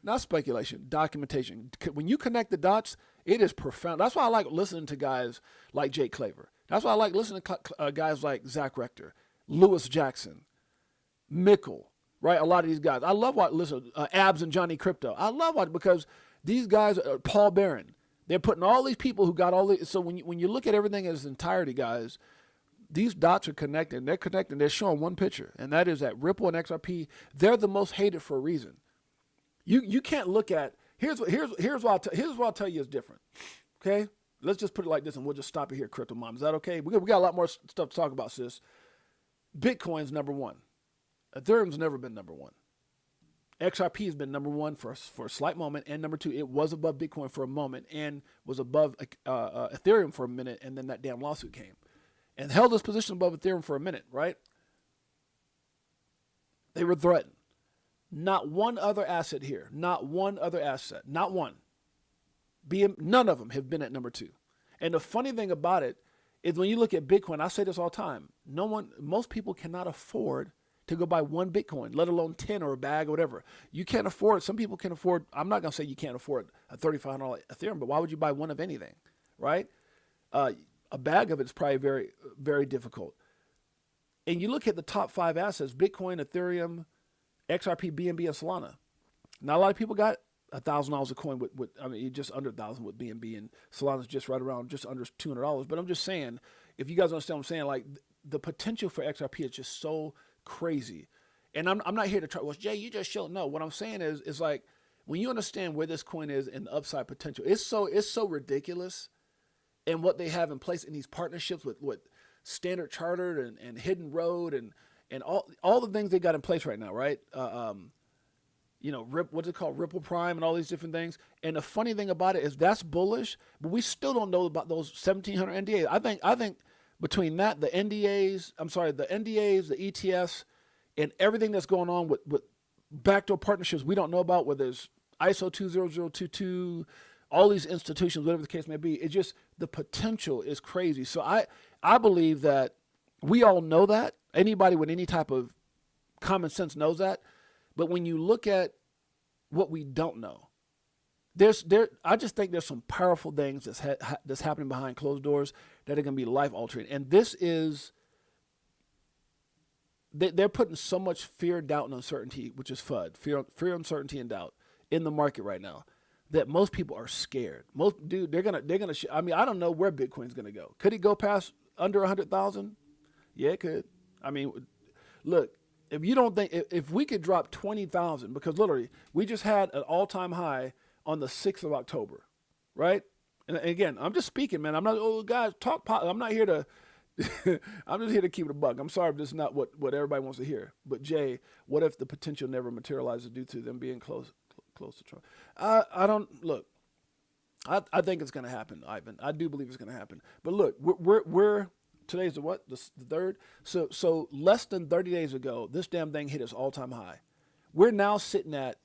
[SPEAKER 1] not speculation, documentation. When you connect the dots, it is profound. That's why I like listening to guys like Jake Claver. That's why I like listening to guys like Zach Rector, Lewis Jackson, Mikkel, right? A lot of these guys. I love Abs and Johnny Crypto. I love because these guys, Paul Barron, they're putting all these people who got all these. So when you look at everything in its entirety, guys, these dots are connected. They're connected. They're showing one picture, and that is that Ripple and XRP, they're the most hated for a reason. You can't look at here's what I'll tell you is different. Okay, let's just put it like this, and we'll just stop it here, Crypto Mom. Is that okay? We got a lot more stuff to talk about, sis. Bitcoin's number 1. Ethereum's never been number 1. XRP has been number one for a slight moment, and number two, it was above Bitcoin for a moment and was above Ethereum for a minute, and then that damn lawsuit came and held this position above Ethereum for a minute, right? They were threatened. Not one other asset here, not one other asset, not one. None of them have been at number two. And the funny thing about it is when you look at Bitcoin, I say this all the time, most people cannot afford to go buy one Bitcoin, let alone 10 or a bag or whatever. You can't afford, some people can afford, I'm not going to say you can't afford a $3,500 Ethereum, but why would you buy one of anything, right? A bag of it is probably very, very difficult. And you look at the top 5 assets, Bitcoin, Ethereum, XRP, BNB, and Solana. Not a lot of people got $1,000 a coin with I mean, just under 1,000 with BNB, and Solana's just right around just under $200. But I'm just saying, if you guys understand what I'm saying, like the potential for XRP is just so crazy. And I'm not here to try, well, Jay, you just showed. No, what I'm saying is like, when you understand where this coin is and the upside potential, it's so ridiculous. And what they have in place in these partnerships with Standard Chartered and Hidden Road and all the things they got in place right now, right? What's it called? Ripple Prime and all these different things. And the funny thing about it is that's bullish, but we still don't know about those 1,700 NDAs. I think between that, the NDAs, the ETFs, and everything that's going on with backdoor partnerships we don't know about, whether it's ISO 20022, all these institutions, whatever the case may be, it's just the potential is crazy. So I believe that we all know that. Anybody with any type of common sense knows that. But when you look at what we don't know, I just think there's some powerful things that's happening behind closed doors that are going to be life altering. And this is, they're putting so much fear, doubt, and uncertainty, which is FUD, fear, uncertainty, and doubt in the market right now, that most people are scared. They're gonna. I mean, I don't know where Bitcoin's gonna go. Could it go past under 100,000? Yeah, it could. I mean, look, if you don't think, if we could drop 20,000, because literally we just had an all-time high on the 6th of October, right? And again, I'm just speaking, man. I'm not, guys, I'm not here to, I'm just here to keep it a buck. I'm sorry if this is not what everybody wants to hear. But Jay, what if the potential never materializes due to them being close to Trump? I don't, look, I think it's going to happen, Ivan. I do believe it's going to happen. But look, we're today's the what? The third? So less than 30 days ago, this damn thing hit its all-time high. We're now sitting at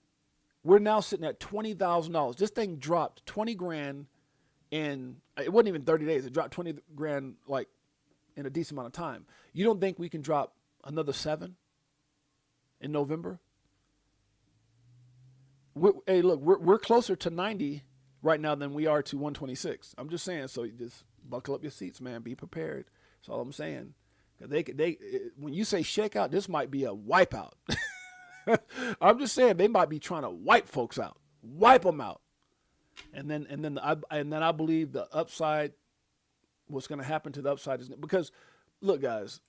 [SPEAKER 1] $20,000. This thing dropped 20 grand in, it wasn't even 30 days. It dropped 20 grand like in a decent amount of time. You don't think we can drop another 7 in November? Hey, look, we're closer to 90 right now than we are to 126. I'm just saying, so you just buckle up your seats, man. Be prepared. That's all I'm saying. When you say shakeout, this might be a wipeout. I'm just saying they might be trying to wipe folks out, wipe them out, and then I believe the upside. What's going to happen to the upside is because, look, guys,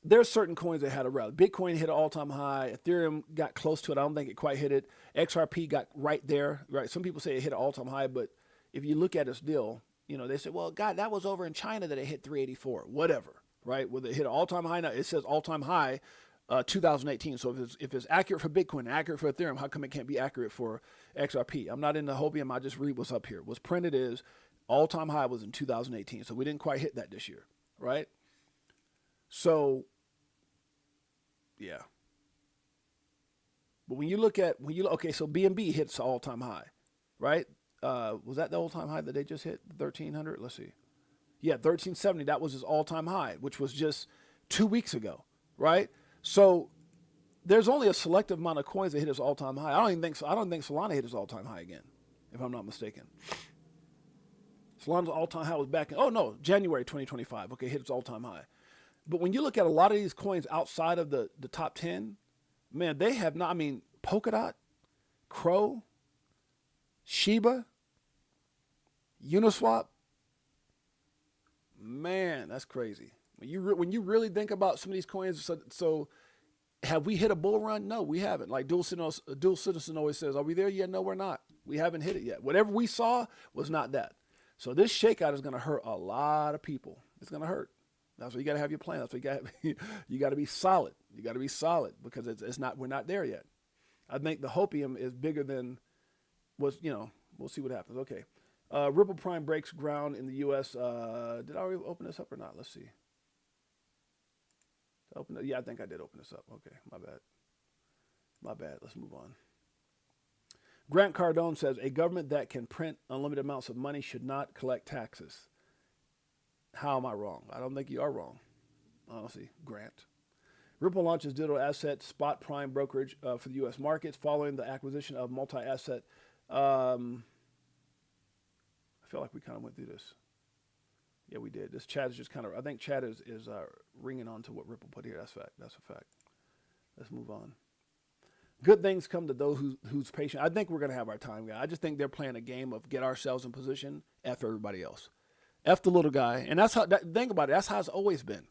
[SPEAKER 1] there's certain coins that had a rally. Bitcoin hit an all-time high. Ethereum got close to it. I don't think it quite hit it. XRP got right there. Right. Some people say it hit an all-time high, but if you look at its deal, they say, well, God, that was over in China that it hit 384. Whatever. Right. Whether it hit an all-time high now, it says all-time high 2018. So if it's accurate for Bitcoin, accurate for Ethereum, how come it can't be accurate for XRP? I'm not in the hopium. I just read what's up here. What's printed is all-time high was in 2018. So we didn't quite hit that this year. Right. So, yeah. But okay, so BNB hits the all-time high, right? Was that the all-time high that they just hit? 1,300? Let's see. Yeah, 1,370. That was his all-time high, which was just 2 weeks ago, right? So there's only a selective amount of coins that hit his all-time high. I don't think Solana hit his all-time high again, if I'm not mistaken. Solana's all-time high was back in, January 2025. Okay, hit its all-time high. But when you look at a lot of these coins outside of the top 10, man, they have not, Polkadot, Crow, Shiba, Uniswap, man, that's crazy. When you really think about some of these coins, so have we hit a bull run? No, we haven't. Like Dual Citizen always says, are we there yet? No, we're not. We haven't hit it yet. Whatever we saw was not that. So this shakeout is going to hurt a lot of people. It's going to hurt. That's why you got to have your plan. That's why you got to be solid. You got to be solid because we're not there yet. I think the hopium is bigger than was, we'll see what happens. Okay. Ripple Prime breaks ground in the U.S. Did I already open this up or not? Let's see. Yeah, I think I did open this up. Okay, my bad. My bad. Let's move on. Grant Cardone says, a government that can print unlimited amounts of money should not collect taxes. How am I wrong? I don't think you are wrong. Honestly, Grant. Ripple launches digital asset spot prime brokerage for the U.S. markets following the acquisition of multi-asset. I feel like we kind of went through this. Yeah, we did. This chat is just kind of, I think chat is ringing on to what Ripple put here. That's fact. That's a fact. Let's move on. Good things come to those who's patient. I think we're going to have our time, guys. I just think they're playing a game of get ourselves in position, F everybody else. F the little guy. And that's how, think about it. That's how it's always been.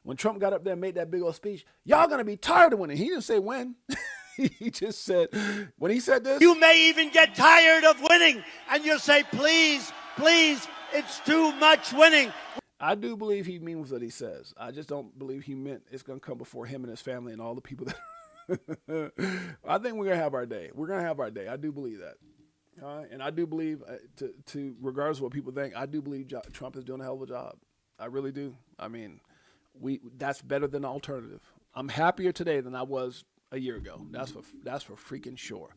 [SPEAKER 1] When Trump got up there and made that big old speech, y'all going to be tired of winning. He didn't say when. He just said, when he said this.
[SPEAKER 2] You may even get tired of winning, and you'll say, please, please, it's too much winning.
[SPEAKER 1] I do believe he means what he says. I just don't believe he meant it's going to come before him and his family and all the people that. I think we're going to have our day. We're going to have our day. I do believe that. And I do believe, to regardless of what people think, I do believe Trump is doing a hell of a job. I really do. I mean, that's better than the alternative. I'm happier today than I was a year ago. That's for freaking sure.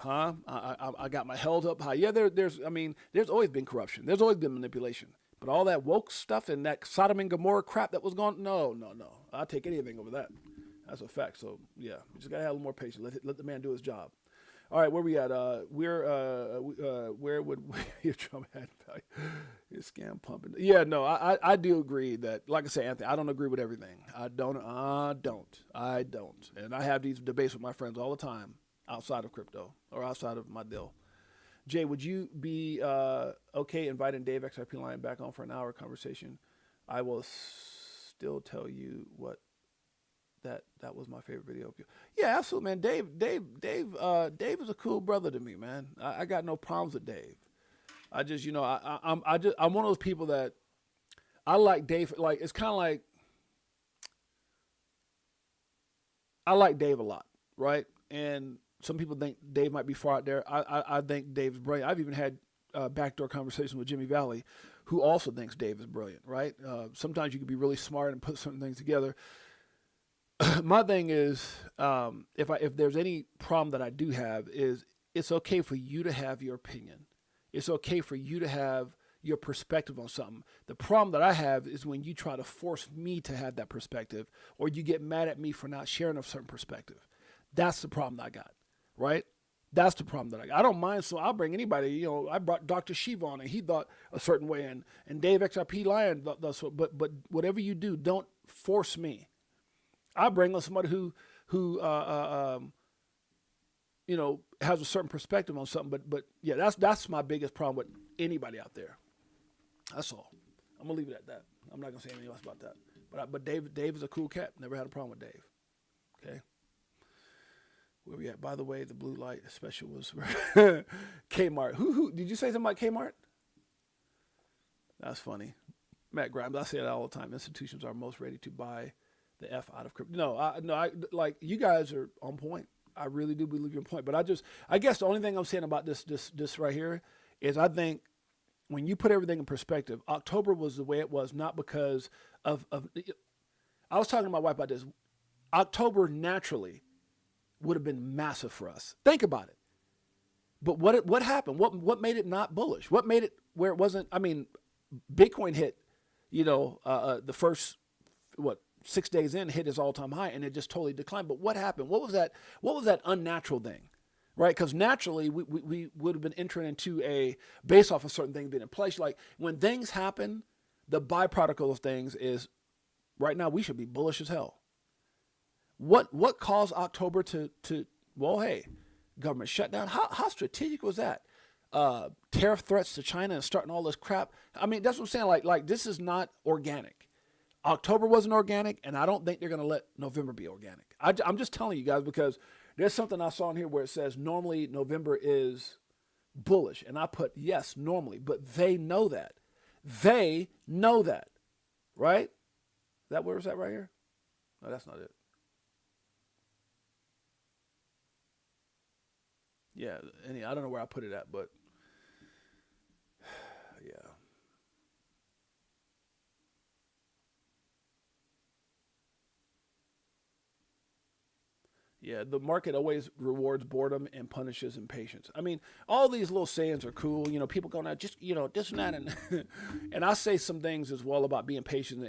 [SPEAKER 1] I got my held up high. Yeah, there's always been corruption. There's always been manipulation. But all that woke stuff and that Sodom and Gomorrah crap that was going, no. I'll take anything over that. That's a fact. So, yeah, we just got to have a little more patience. Let the man do his job. All right, where we at? Where would Trump had value? His scam pumping. Yeah, no, I do agree that, like I say, Anthony, I don't agree with everything. I don't. And I have these debates with my friends all the time outside of crypto or outside of my deal. Jay, would you be okay inviting Dave XRP Lion back on for an hour conversation? I will still tell you what that was my favorite video of you. Yeah, absolutely, man. Dave is a cool brother to me, man. I got no problems with Dave. I just, I'm one of those people that I like Dave. Like, it's kind of like I like Dave a lot, right? And some people think Dave might be far out there. I think Dave's brilliant. I've even had backdoor conversations with Jimmy Valley, who also thinks Dave is brilliant, right? Sometimes you can be really smart and put certain things together. My thing is, if there's any problem that I do have, is it's okay for you to have your opinion. It's okay for you to have your perspective on something. The problem that I have is when you try to force me to have that perspective, or you get mad at me for not sharing a certain perspective. That's the problem that I got, right? That's the problem that I got. I don't mind, so I'll bring anybody. I brought Dr. Shiva on, and he thought a certain way, and Dave XRP Lion thought so. But whatever you do, don't force me. I bring on somebody who has a certain perspective on something. But yeah, that's my biggest problem with anybody out there. That's all. I'm gonna leave it at that. I'm not gonna say anything else about that. But Dave is a cool cat. Never had a problem with Dave. Okay. Where we at? By the way, the blue light special was Kmart. Who did you say something about Kmart? That's funny. Matt Grimes. I say that all the time. Institutions are most ready to buy the F out of crypto. No, I like, you guys are on point. I really do believe you're on point. But I guess the only thing I'm saying about this right here is I think when you put everything in perspective, October was the way it was, not because of I was talking to my wife about this. October naturally would have been massive for us. Think about it. But what happened? What made it not bullish? What made it where it wasn't? I mean, Bitcoin hit, the first 6 days in, hit his all-time high, and it just totally declined. But what happened? What was that unnatural thing, right? Because naturally, we would have been entering into based off of certain things being in place. Like, when things happen, the byproduct of those things is, right now, we should be bullish as hell. What caused October to hey, government shutdown? How strategic was that? Tariff threats to China and starting all this crap. I mean, that's what I'm saying. Like this is not organic. October wasn't organic, and I don't think they're going to let November be organic. I'm just telling you guys, because there's something I saw in here where it says normally November is bullish. And I put, yes, normally, but they know that. They know that, right? Where is that right here? No, that's not it. Yeah, I don't know where I put it at, but yeah. Yeah, the market always rewards boredom and punishes impatience. I mean, all these little sayings are cool. You know, people going out just, you know, this and that, and and I say some things as well about being patient,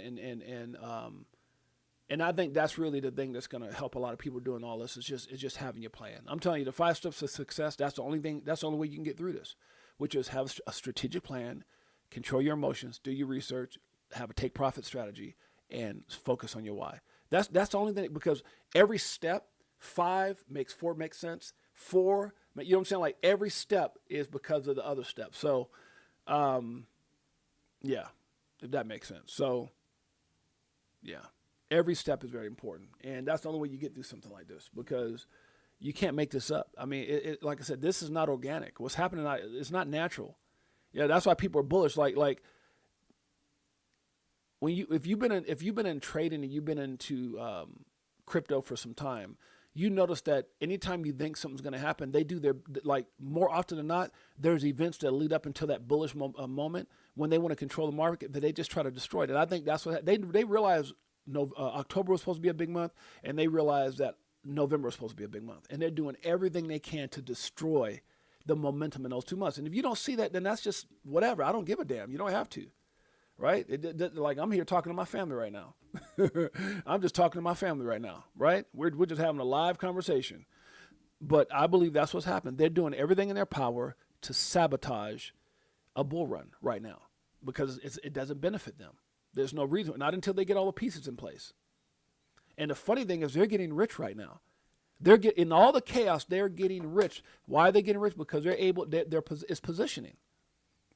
[SPEAKER 1] and I think that's really the thing that's going to help a lot of people doing all this is just having your plan. I'm telling you, the 5 steps to success. That's the only thing. That's the only way you can get through this, which is have a strategic plan, control your emotions, do your research, have a take profit strategy, and focus on your why. That's the only thing, because every step. 5 makes 4 make sense. 4, you know what I'm saying? Like every step is because of the other step. So, yeah, if that makes sense. So, yeah, every step is very important. And that's the only way you get through something like this, because you can't make this up. I mean, like I said, this is not organic. What's happening, it's not natural. Yeah, that's why people are bullish. Like when if you've been in trading and you've been into crypto for some time, you notice that anytime you think something's going to happen, they do more often than not, there's events that lead up until that bullish moment when they want to control the market, that they just try to destroy it. And I think that's what they realize. October was supposed to be a big month, and they realize that November was supposed to be a big month, and they're doing everything they can to destroy the momentum in those 2 months. And if you don't see that, then that's just whatever. I don't give a damn. You don't have to. Right? Like I'm here talking to my family right now. I'm just talking to my family right now, right? We're just having a live conversation. But I believe that's what's happened. They're doing everything in their power to sabotage a bull run right now, because it doesn't benefit them. There's no reason, not until they get all the pieces in place. And the funny thing is, they're getting rich right now. In all the chaos, they're getting rich. Why are they getting rich? Because it's positioning.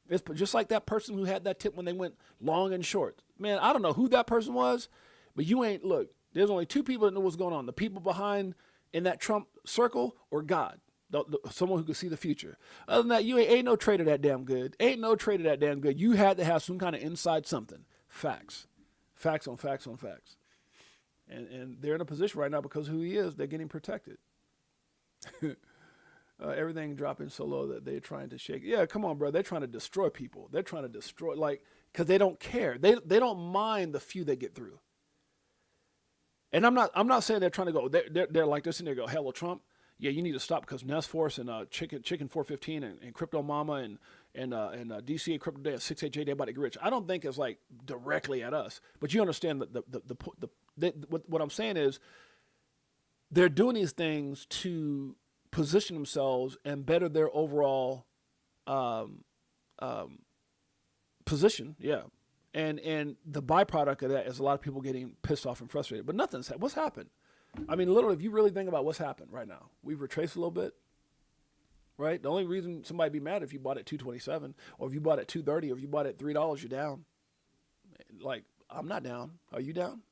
[SPEAKER 1] It's just like that person who had that tip when they went long and short. Man, I don't know who that person was, but look, there's only 2 people that know what's going on. The people behind in that Trump circle, or God, someone who could see the future. Other than that, you ain't no trader that damn good. Ain't no trader that damn good. You had to have some kind of inside something. Facts. Facts on facts on facts. And they're in a position right now because of who he is. They're getting protected. Everything dropping so low that they're trying to shake. Yeah, come on, bro. They're trying to destroy people. They're trying to destroy, because they don't care. They don't mind the few that get through. And I'm not saying they're trying to go. They're like this, and they go, hello, Trump. Yeah, you need to stop, because Nest Force and Chicken 415 and Crypto Mama and DCA Crypto Day at 6HJ, they about to get rich. I don't think it's like directly at us, but you understand what I'm saying is they're doing these things to position themselves and better their overall position. Yeah. And the byproduct of that is a lot of people getting pissed off and frustrated. But what's happened? I mean, literally, if you really think about what's happened right now, we've retraced a little bit, right? The only reason somebody be mad if you bought at 227, or if you bought at 230, or if you bought at $3, you're down. Like, I'm not down. Are you down?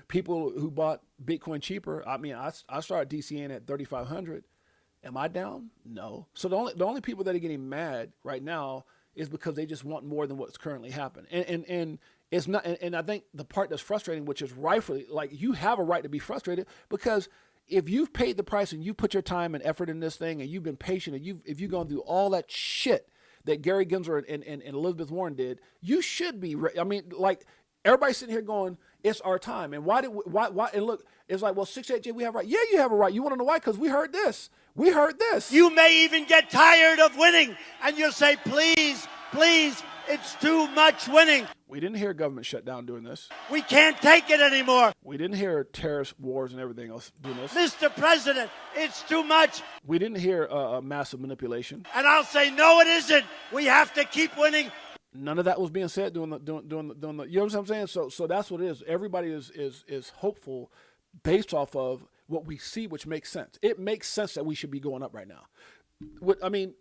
[SPEAKER 1] People who bought Bitcoin cheaper. I mean, I started DCAing at 3,500. Am I down? No. So the only people that are getting mad right now is because they just want more than what's currently happened. And it's not. And I think the part that's frustrating, which is rightfully, like, you have a right to be frustrated, because if you've paid the price and you put your time and effort in this thing, and you've been patient, and if you've gone through all that shit that Gary Gensler and Elizabeth Warren did, you should be. I mean, like, everybody's sitting here going, it's our time. And why? And look, it's like, well, 6HJ, we have a right. Yeah, you have a right. You want to know why? Because we heard this. We heard this.
[SPEAKER 2] You may even get tired of winning, and you'll say, please, please, it's too much winning.
[SPEAKER 1] We didn't hear government shutdown doing this.
[SPEAKER 2] We can't take it anymore.
[SPEAKER 1] We didn't hear terrorist wars and everything else doing this.
[SPEAKER 2] Mr. President, it's too much.
[SPEAKER 1] We didn't hear massive manipulation.
[SPEAKER 2] And I'll say, no, it isn't. We have to keep winning.
[SPEAKER 1] None of that was being said during the you know what I'm saying? So that's what it is. Everybody is hopeful based off of what we see, which makes sense. It makes sense that we should be going up right now. I mean,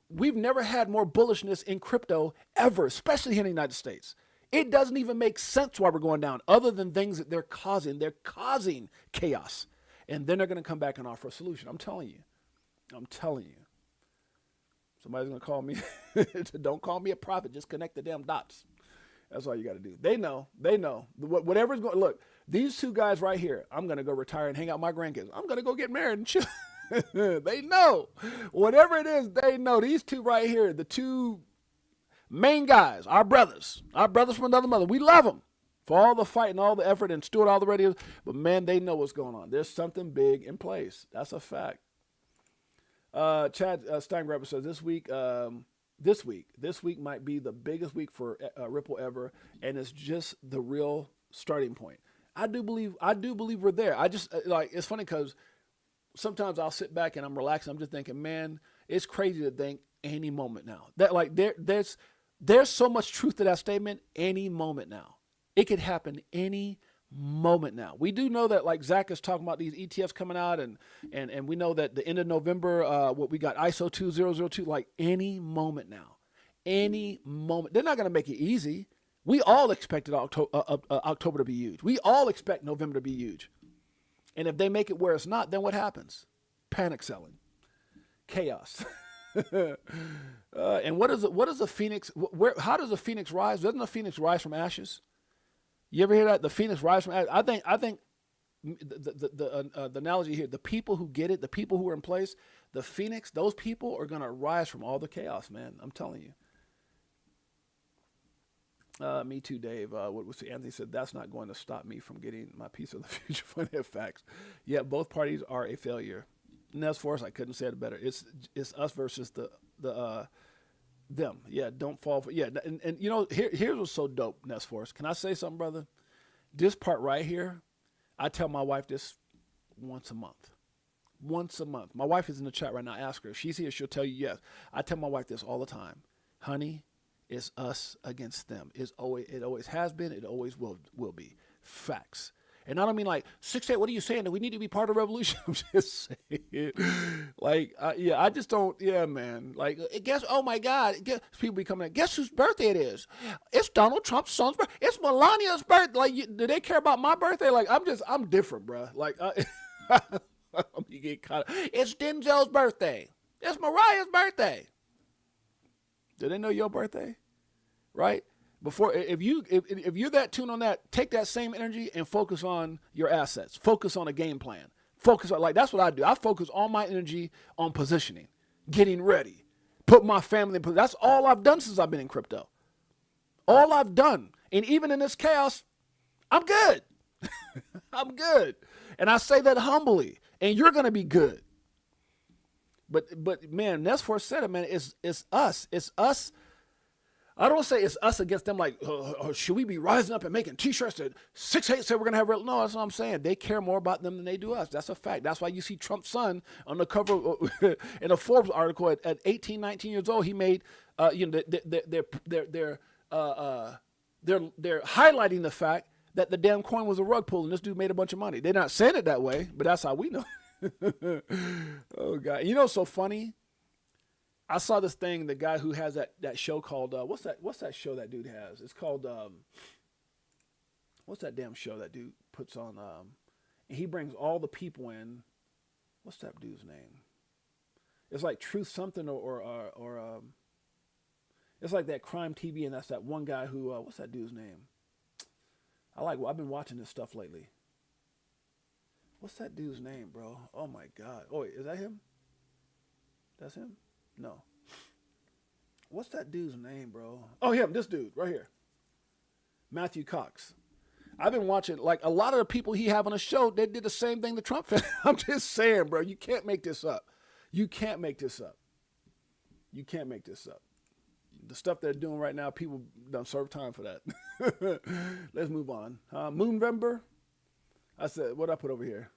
[SPEAKER 1] we've never had more bullishness in crypto ever, especially here in the United States. It doesn't even make sense why we're going down, other than things that they're causing. They're causing chaos. And then they're going to come back and offer a solution. I'm telling you. Somebody's going to call me. Don't call me a prophet. Just connect the damn dots. That's all you got to do. They know. Whatever's going. Look, these 2 guys right here, I'm going to go retire and hang out with my grandkids. I'm going to go get married and chill. They know. Whatever it is, they know. These two right here, the two main guys, our brothers from another mother. We love them for all the fight and all the effort and steward all the radios. But, man, they know what's going on. There's something big in place. That's a fact. Chad Steingraber says this week might be the biggest week for Ripple ever, and it's just the real starting point. I do believe we're there. I just it's funny because sometimes I'll sit back and I'm relaxing. I'm just thinking, man, it's crazy to think any moment now. That there's so much truth to that statement. Any moment now, it could happen any moment now. We do know that, like Zach is talking about these ETFs coming out, and we know that the end of November, what we got ISO 2002, like any moment now, any moment. They're not going to make it easy. We all expected October to be huge. We all expect November to be huge. And if they make it where it's not, then what happens? Panic selling, chaos. And what is a phoenix? How does a phoenix rise? Doesn't a phoenix rise from ashes? You ever hear that? The phoenix rise from ashes. I think the analogy here, the people who get it, the people who are in place, the phoenix, those people are going to rise from all the chaos, man. I'm telling you. Me too, Dave. What was Anthony said? That's not going to stop me from getting my piece of the future fund facts. Yeah, both parties are a failure. And as for us, I couldn't say it better. It's us versus them. Yeah, don't fall for. Yeah, and you know, here's what's so dope, Ness Force. Can I say something, brother? This part right here, I tell my wife this once a month. Once a month. My wife is in the chat right now. Ask her. If she's here, she'll tell you yes. I tell my wife this all the time. Honey, it's us against them. It always has been. It always will be. Facts. And I don't mean like 6'8", what are you saying? That we need to be part of the revolution? I'm just saying. Like, I just don't, yeah, man. Like, guess, oh my God, people be coming in, guess whose birthday it is? It's Donald Trump's son's birthday. It's Melania's birthday. Like, do they care about my birthday? Like, I'm different, bro. Like, you get caught. It's Denzel's birthday. It's Mariah's birthday. Do they know your birthday? Right? Before, if you're that tuned on that, take that same energy and focus on your assets. Focus on a game plan. Focus on, like, that's what I do. I focus all my energy on positioning, getting ready, put my family in position. That's all I've done since I've been in crypto. All I've done. And even in this chaos, I'm good. I'm good. And I say that humbly. And you're going to be good. But man, Nesfor said it, man. It's us. It's us. I don't say it's us against them, like, should we be rising up and making T-shirts that 6'8" said we're going to have? No, that's what I'm saying. They care more about them than they do us. That's a fact. That's why you see Trump's son on the cover in a Forbes article at 18, 19 years old. He made, they're highlighting the fact that the damn coin was a rug pull and this dude made a bunch of money. They're not saying it that way, but that's how we know. Oh, God. You know what's so funny? I saw this thing, the guy who has that show called, what's that show that dude has? It's called, what's that damn show that dude puts on? And he brings all the people in. What's that dude's name? It's like Truth Something or it's like that Crime TV, and that's that one guy who, what's that dude's name? I've been watching this stuff lately. What's that dude's name, bro? Oh my God. Oh, wait, is that him? That's him? No. What's that dude's name, bro? Oh, him, this dude right here. Matthew Cox. I've been watching, like, a lot of the people he have on the show, they did the same thing to Trump. I'm just saying, bro, you can't make this up. You can't make this up. You can't make this up. The stuff they're doing right now, people don't serve time for that. Let's move on. Moonvember. I said, what did I put over here?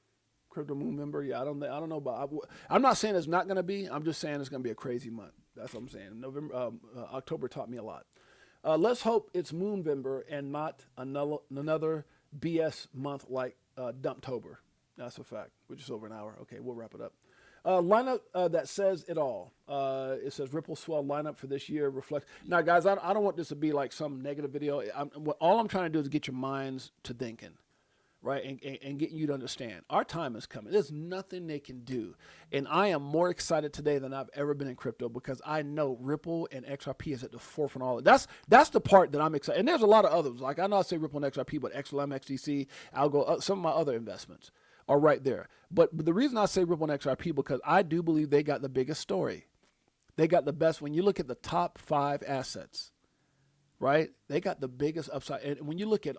[SPEAKER 1] Crypto Moonvember. Yeah, I don't know about. I'm not saying it's not going to be. I'm just saying it's going to be a crazy month. That's what I'm saying. October taught me a lot. Let's hope it's Moonvember and not another BS month like Dumptober. That's a fact. We're just over an hour. Okay, we'll wrap it up. Lineup that says it all. It says Ripple Swell lineup for this year reflects. Now, guys, I don't want this to be like some negative video. All I'm trying to do is get your minds to thinking. Right, and getting you to understand. Our time is coming. There's nothing they can do. And I am more excited today than I've ever been in crypto because I know Ripple and XRP is at the forefront of all of it. That's the part that I'm excited. And there's a lot of others. Like, I know I say Ripple and XRP, but XLM, XDC, Algo, some of my other investments. are right there. But the reason I say Ripple and XRP, because I do believe they got the biggest story. They got the best. When you look at the top 5 assets, right? They got the biggest upside. And when you look at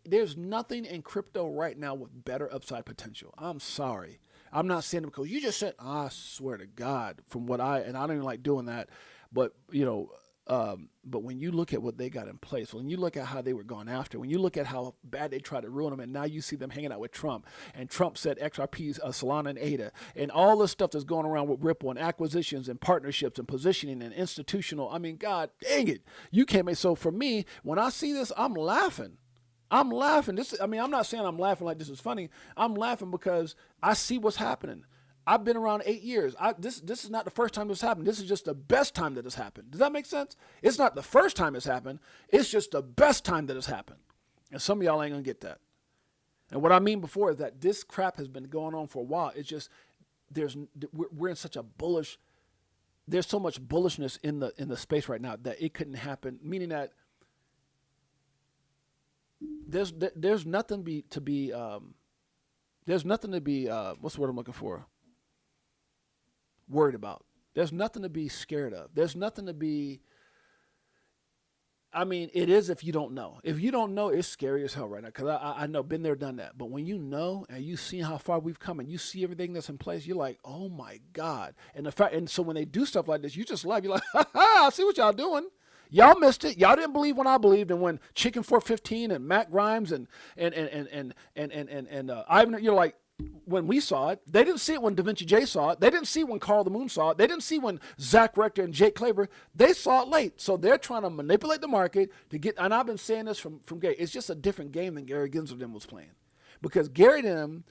[SPEAKER 1] there's nothing in crypto right now with better upside potential. I'm sorry. I'm not saying it because you just said, I swear to God, and I don't even like doing that. But, but when you look at what they got in place, when you look at how they were going after, when you look at how bad they tried to ruin them, and now you see them hanging out with Trump, and Trump said XRP's Solana and ADA, and all this stuff that's going around with Ripple and acquisitions and partnerships and positioning and institutional. I mean, God dang it. You can't make. So for me, when I see this, I'm laughing. I'm laughing. I'm not saying I'm laughing like this is funny. I'm laughing because I see what's happening. I've been around 8 years. This is not the first time this happened. This is just the best time that it's happened. Does that make sense? It's not the first time it's happened. It's just the best time that it's happened. And some of y'all ain't going to get that. And what I mean before is that this crap has been going on for a while. It's just we're in such a bullish. There's so much bullishness in the space right now that it couldn't happen. Meaning that there's nothing to be what's the word I'm looking for? Worried about. There's nothing to be scared of. There's nothing to be. I mean, it is if you don't know. If you don't know, it's scary as hell right now. Because I know, been there, done that. But when you know and you see how far we've come and you see everything that's in place, you're like, oh my God. And so when they do stuff like this, you just laugh. You're like, ha ha, I see what y'all doing. Y'all missed it. Y'all didn't believe when I believed, and when Chicken 415 and Matt Grimes and Ivan, you're like, when we saw it, they didn't see it when Da Vinci J saw it. They didn't see when Carl the Moon saw it. They didn't see when Zach Rector and Jake Claver. They saw it late. So they're trying to manipulate the market to get, and I've been saying this from Gary. It's just a different game than Gary Gensler them was playing. Because Gary them,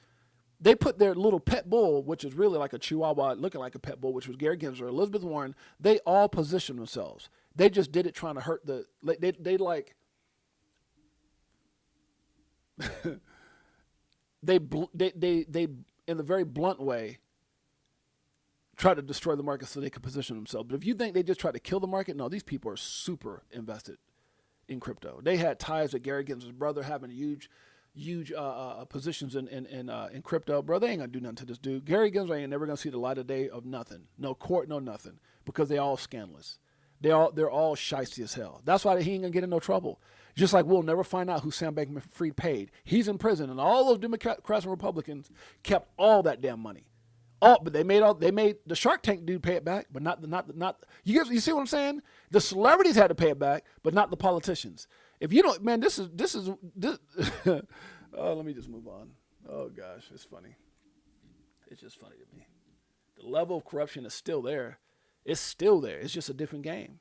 [SPEAKER 1] they put their little pet bull, which is really like a chihuahua looking like a pet bull, which was Gary Gensler, Elizabeth Warren. They all positioned themselves. They just did it trying to hurt they like, they in a very blunt way try to destroy the market so they could position themselves. But if you think they just try to kill the market, no, these people are super invested in crypto. They had ties with Gary Gensler's brother having huge positions in crypto. Bro, they ain't gonna do nothing to this dude. Gary Gensler ain't never gonna see the light of day of nothing. No court, no nothing. Because they all scandalous. They're all shysty as hell. That's why he ain't gonna get in no trouble. Just like we'll never find out who Sam Bankman-Fried paid. He's in prison, and all those Democrats and Republicans kept all that damn money. But they made the Shark Tank dude pay it back, but not you see what I'm saying? The celebrities had to pay it back, but not the politicians. If you don't, man, this. Oh, let me just move on. Oh gosh, it's funny. It's just funny to me. The level of corruption is still there. It's still there. It's just a different game.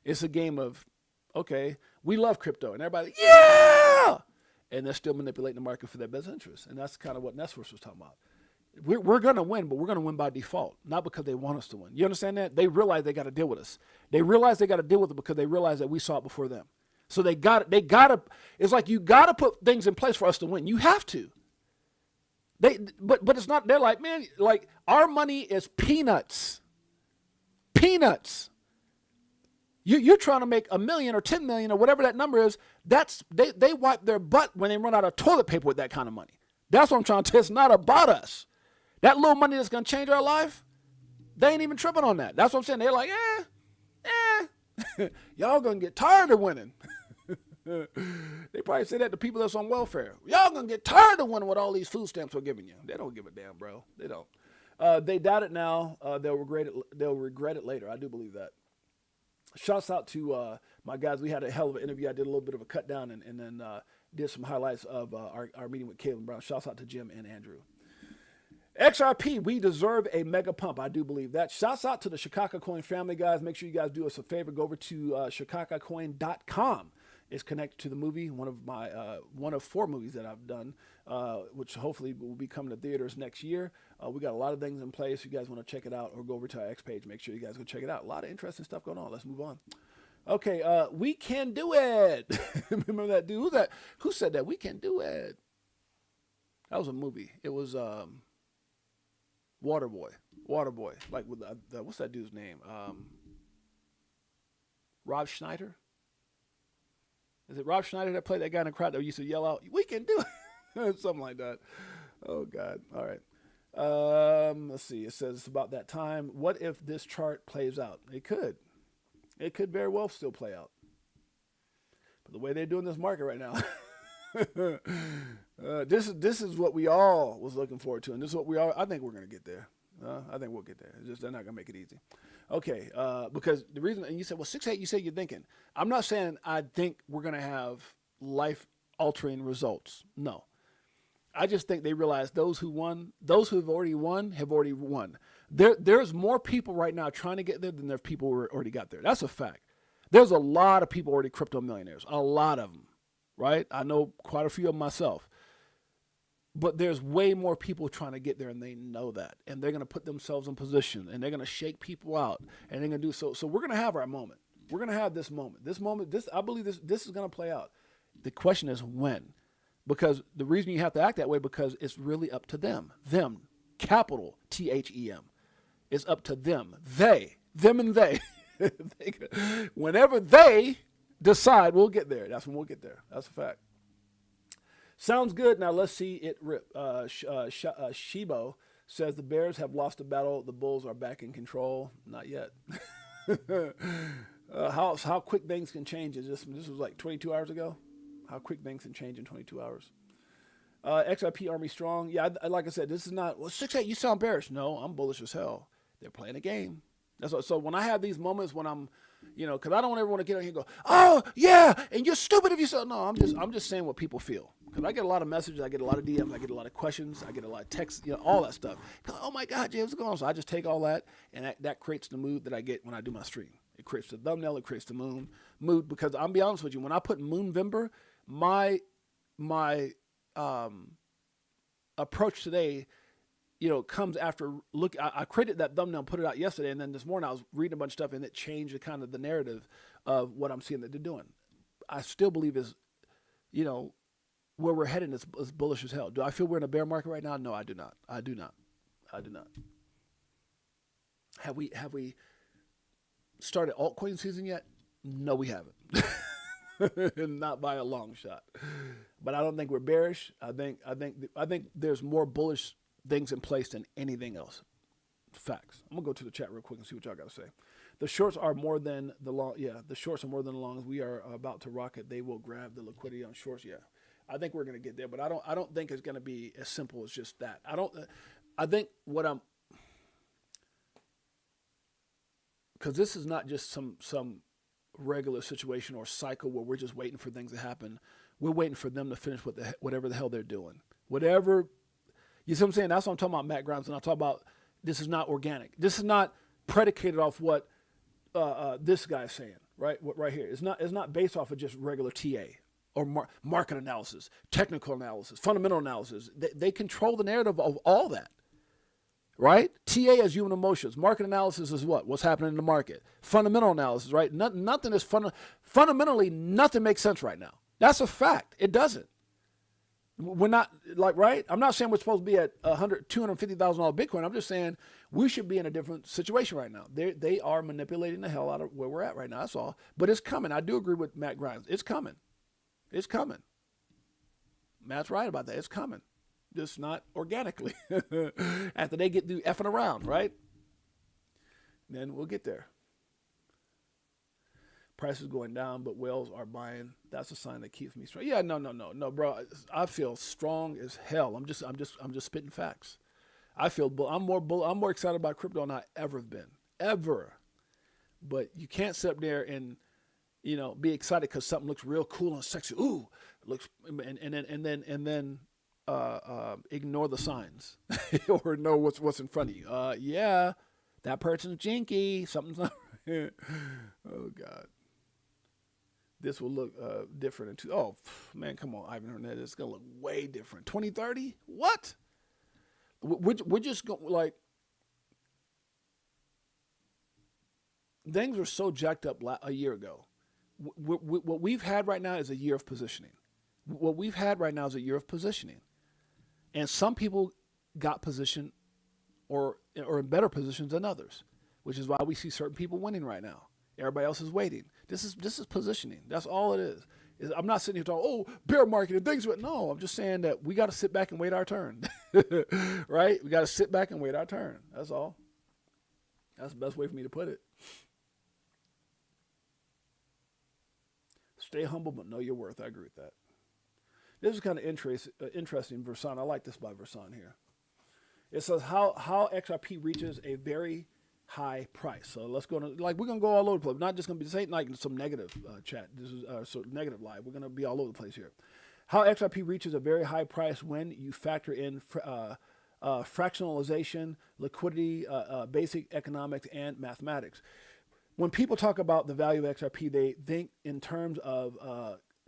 [SPEAKER 1] It's a game of, okay, we love crypto, and everybody, yeah, and they're still manipulating the market for their best interest, and that's kind of what Nestworks was talking about. We're going to win, but we're going to win by default, not because they want us to win. You understand that? They realize they got to deal with us. They realize they got to deal with it because they realize that we saw it before them. So they got to. It's like you got to put things in place for us to win. You have to. But it's not. They're like, man, like our money is peanuts. Peanuts. You're trying to make $1 million or 10 million or whatever that number is. That's they wipe their butt when they run out of toilet paper with that kind of money. That's what I'm trying to tell you. It's not about us. That little money that's gonna change our life, they ain't even tripping on that. That's what I'm saying. They're like, y'all gonna get tired of winning. They probably say that to people that's on welfare. Y'all gonna get tired of winning with all these food stamps we're giving you. They don't give a damn, bro. They don't. They doubt it now. They'll regret it. They'll regret it later. I do believe that. Shouts out to my guys. We had a hell of an interview. I did a little bit of a cut down and then did some highlights of our meeting with Caitlin Brown. Shouts out to Jim and Andrew. XRP, we deserve a mega pump. I do believe that. Shouts out to the Chicago Coin family, guys. Make sure you guys do us a favor. Go over to chicagocoin.com. It's connected to the movie, one of 4 movies that I've done, which hopefully will be coming to theaters next year. We got a lot of things in place. If you guys want to check it out or go over to our X page, make sure you guys go check it out. A lot of interesting stuff going on. Let's move on. Okay, we can do it. Remember that dude? Who said that? We can do it. That was a movie. It was Waterboy. Like with what's that dude's name? Rob Schneider. Is it Rob Schneider that played that guy in the crowd that used to yell out, "We can do it"? Something like that. Oh God. All right. Let's see. It says it's about that time. What if this chart plays out? It could. It could very well still play out. But the way they're doing this market right now, this is what we all was looking forward to, and this is what we all. I think we're gonna get there. I think we'll get there. It's just they're not gonna make it easy. Okay. Because the reason, and you said, well, 6-8. You said you're thinking. I'm not saying I think we're gonna have life-altering results. No. I just think they realize those who won, those who have already won, have already won. There's more people right now trying to get there than there are people who already got there. That's a fact. There's a lot of people already crypto millionaires, a lot of them, right? I know quite a few of them myself. But there's way more people trying to get there, and they know that. And they're going to put themselves in position, and they're going to shake people out, and they're going to do so. So we're going to have our moment. We're going to have this moment. I believe this is going to play out. The question is when. Because the reason you have to act that way, because it's really up to them. Them, capital THEM. It's up to them. Them and they. Whenever they decide, we'll get there. That's when we'll get there. That's a fact. Sounds good. Now let's see it rip. Shibo says the Bears have lost the battle. The Bulls are back in control. Not yet. How quick things can change. This was like 22 hours ago. How quick things can change in 22 hours. XRP Army strong. Yeah, like I said, this is not, well, 6-8, you sound bearish. No, I'm bullish as hell. They're playing a game. That's what, so when I have these moments when I'm, because I don't ever want to get on here and go, oh, yeah, and you're stupid if you say, no, I'm just saying what people feel. Because I get a lot of messages, I get a lot of DMs, I get a lot of questions, I get a lot of texts, all that stuff. Oh, my God, James, what's going on? So I just take all that, and that creates the mood that I get when I do my stream. It creates the thumbnail, it creates the mood, because I'll be honest with you, when I put MoonVember, my approach today, comes after I created that thumbnail, put it out yesterday, and then this morning I was reading a bunch of stuff, and it changed the kind of the narrative of what I'm seeing that they're doing. I still believe is, where we're heading is bullish as hell. Do I feel we're in a bear market right now? No, I do not. I do not. Have we started altcoin season yet? No, we haven't. Not by a long shot. But I don't think we're bearish. I think there's more bullish things in place than anything else. Facts. I'm gonna go to the chat real quick and see what y'all got to say. The shorts are more than the long. Yeah, the shorts are more than the longs. We are about to rocket. They will grab the liquidity on shorts. Yeah, I think we're gonna get there, but I don't think it's gonna be as simple as just that. I think because this is not just some regular situation or cycle where we're just waiting for things to happen. We're waiting for them to finish whatever the hell they're doing. Whatever, you see what I'm saying? That's what I'm talking about, Matt Grimes, and I talk about this is not organic. This is not predicated off what this guy's saying, right? Right here. It's not based off of just regular TA or market analysis, technical analysis, fundamental analysis. They control the narrative of all that. Right? TA is human emotions. Market analysis is what? What's happening in the market. Fundamental analysis, right? Nothing is fundamentally, nothing makes sense right now. That's a fact. It doesn't. We're not right? I'm not saying we're supposed to be at $250,000 Bitcoin. I'm just saying we should be in a different situation right now. They are manipulating the hell out of where we're at right now. That's all. But it's coming. I do agree with Matt Grimes. It's coming. It's coming. Matt's right about that. It's coming. Just not organically. After they get through effing around, right? Then we'll get there. Prices going down, but whales are buying. That's a sign that keeps me strong. Yeah, no, bro. I feel strong as hell. I'm just spitting facts. I'm more excited about crypto than I ever have been, ever. But you can't sit up there and be excited because something looks real cool and sexy. Ooh, looks and then ignore the signs or know what's in front of you. Yeah, that person's jinky. Something's not right. Oh God, this will look different. Oh man, come on, Ivan Hernandez. It's gonna look way different. 2030? What? We're just going things were so jacked up a year ago. What we've had right now is a year of positioning. What we've had right now is a year of positioning. And some people got positioned or in better positions than others, which is why we see certain people winning right now. Everybody else is waiting. This is positioning. That's all it is. I'm not sitting here talking, oh, bear market and things, but no, I'm just saying that we got to sit back and wait our turn, right? We got to sit back and wait our turn. That's all. That's the best way for me to put it. Stay humble, but know your worth. I agree with that. This is kind of interesting. Versan, I like this by Versan here. It says how XRP reaches a very high price. So let's go to, like, we're going to go all over the place. Not just going to be, this ain't like some negative chat. This is so negative live. We're going to be all over the place here. How XRP reaches a very high price when you factor in fractionalization, liquidity, basic economics, and mathematics. When people talk about the value of XRP, they think in terms of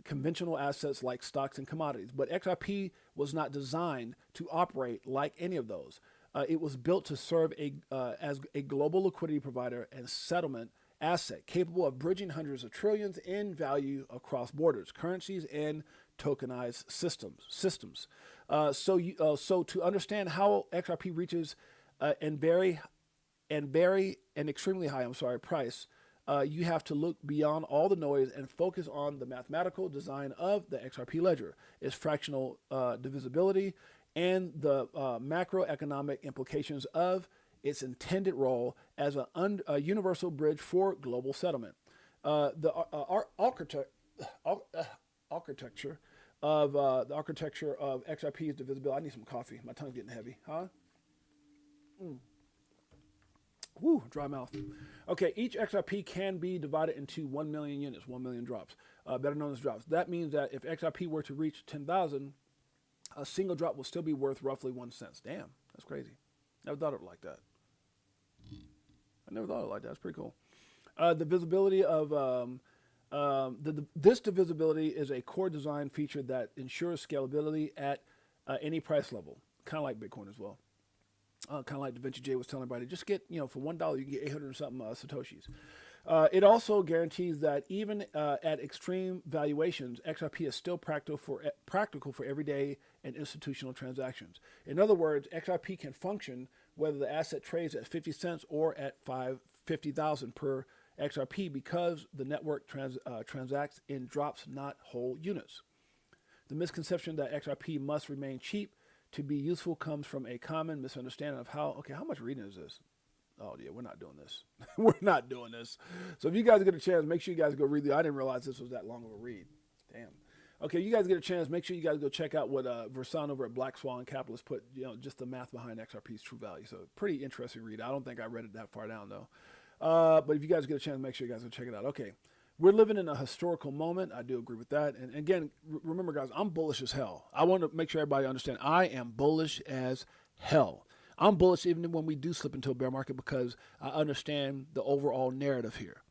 [SPEAKER 1] conventional assets like stocks and commodities. But XRP was not designed to operate like any of those. It was built to serve as a global liquidity provider and settlement asset capable of bridging hundreds of trillions in value across borders, currencies, and tokenized systems. So to understand how XRP reaches an extremely high, price, you have to look beyond all the noise and focus on the mathematical design of the XRP ledger, its fractional divisibility, and the macroeconomic implications of its intended role as a universal bridge for global settlement. The architecture of XRP's divisibility. I need some coffee. My tongue's getting heavy. Huh? Woo, dry mouth. Okay, each XRP can be divided into 1 million units, 1 million drops, better known as drops. That means that if XRP were to reach 10,000, a single drop will still be worth roughly 1 cent. Damn, that's crazy. Never thought of it like that. I never thought of it like that. That's pretty cool. The visibility of this divisibility is a core design feature that ensures scalability at any price level, kind of like Bitcoin as well. Kind of like Da Vinci J was telling everybody, just get, for $1 you can get 800 and something Satoshis. It also guarantees that even at extreme valuations, XRP is still practical for everyday and institutional transactions. In other words, XRP can function whether the asset trades at 50 cents or at 50,000 per XRP because the network transacts in drops, not whole units. The misconception that XRP must remain cheap to be useful comes from a common misunderstanding of how much reading is this? Oh, yeah, we're not doing this. We're not doing this. So if you guys get a chance, make sure you guys go read I didn't realize this was that long of a read. Damn. Okay, you guys get a chance, make sure you guys go check out what Versan over at Black Swan Capitalist put, just the math behind XRP's true value. So pretty interesting read. I don't think I read it that far down, though. But if you guys get a chance, make sure you guys go check it out. Okay, we're living in a historical moment. I do agree with that. And again, remember, guys, I'm bullish as hell. I want to make sure everybody understands I am bullish as hell. I'm bullish even when we do slip into a bear market because I understand the overall narrative here.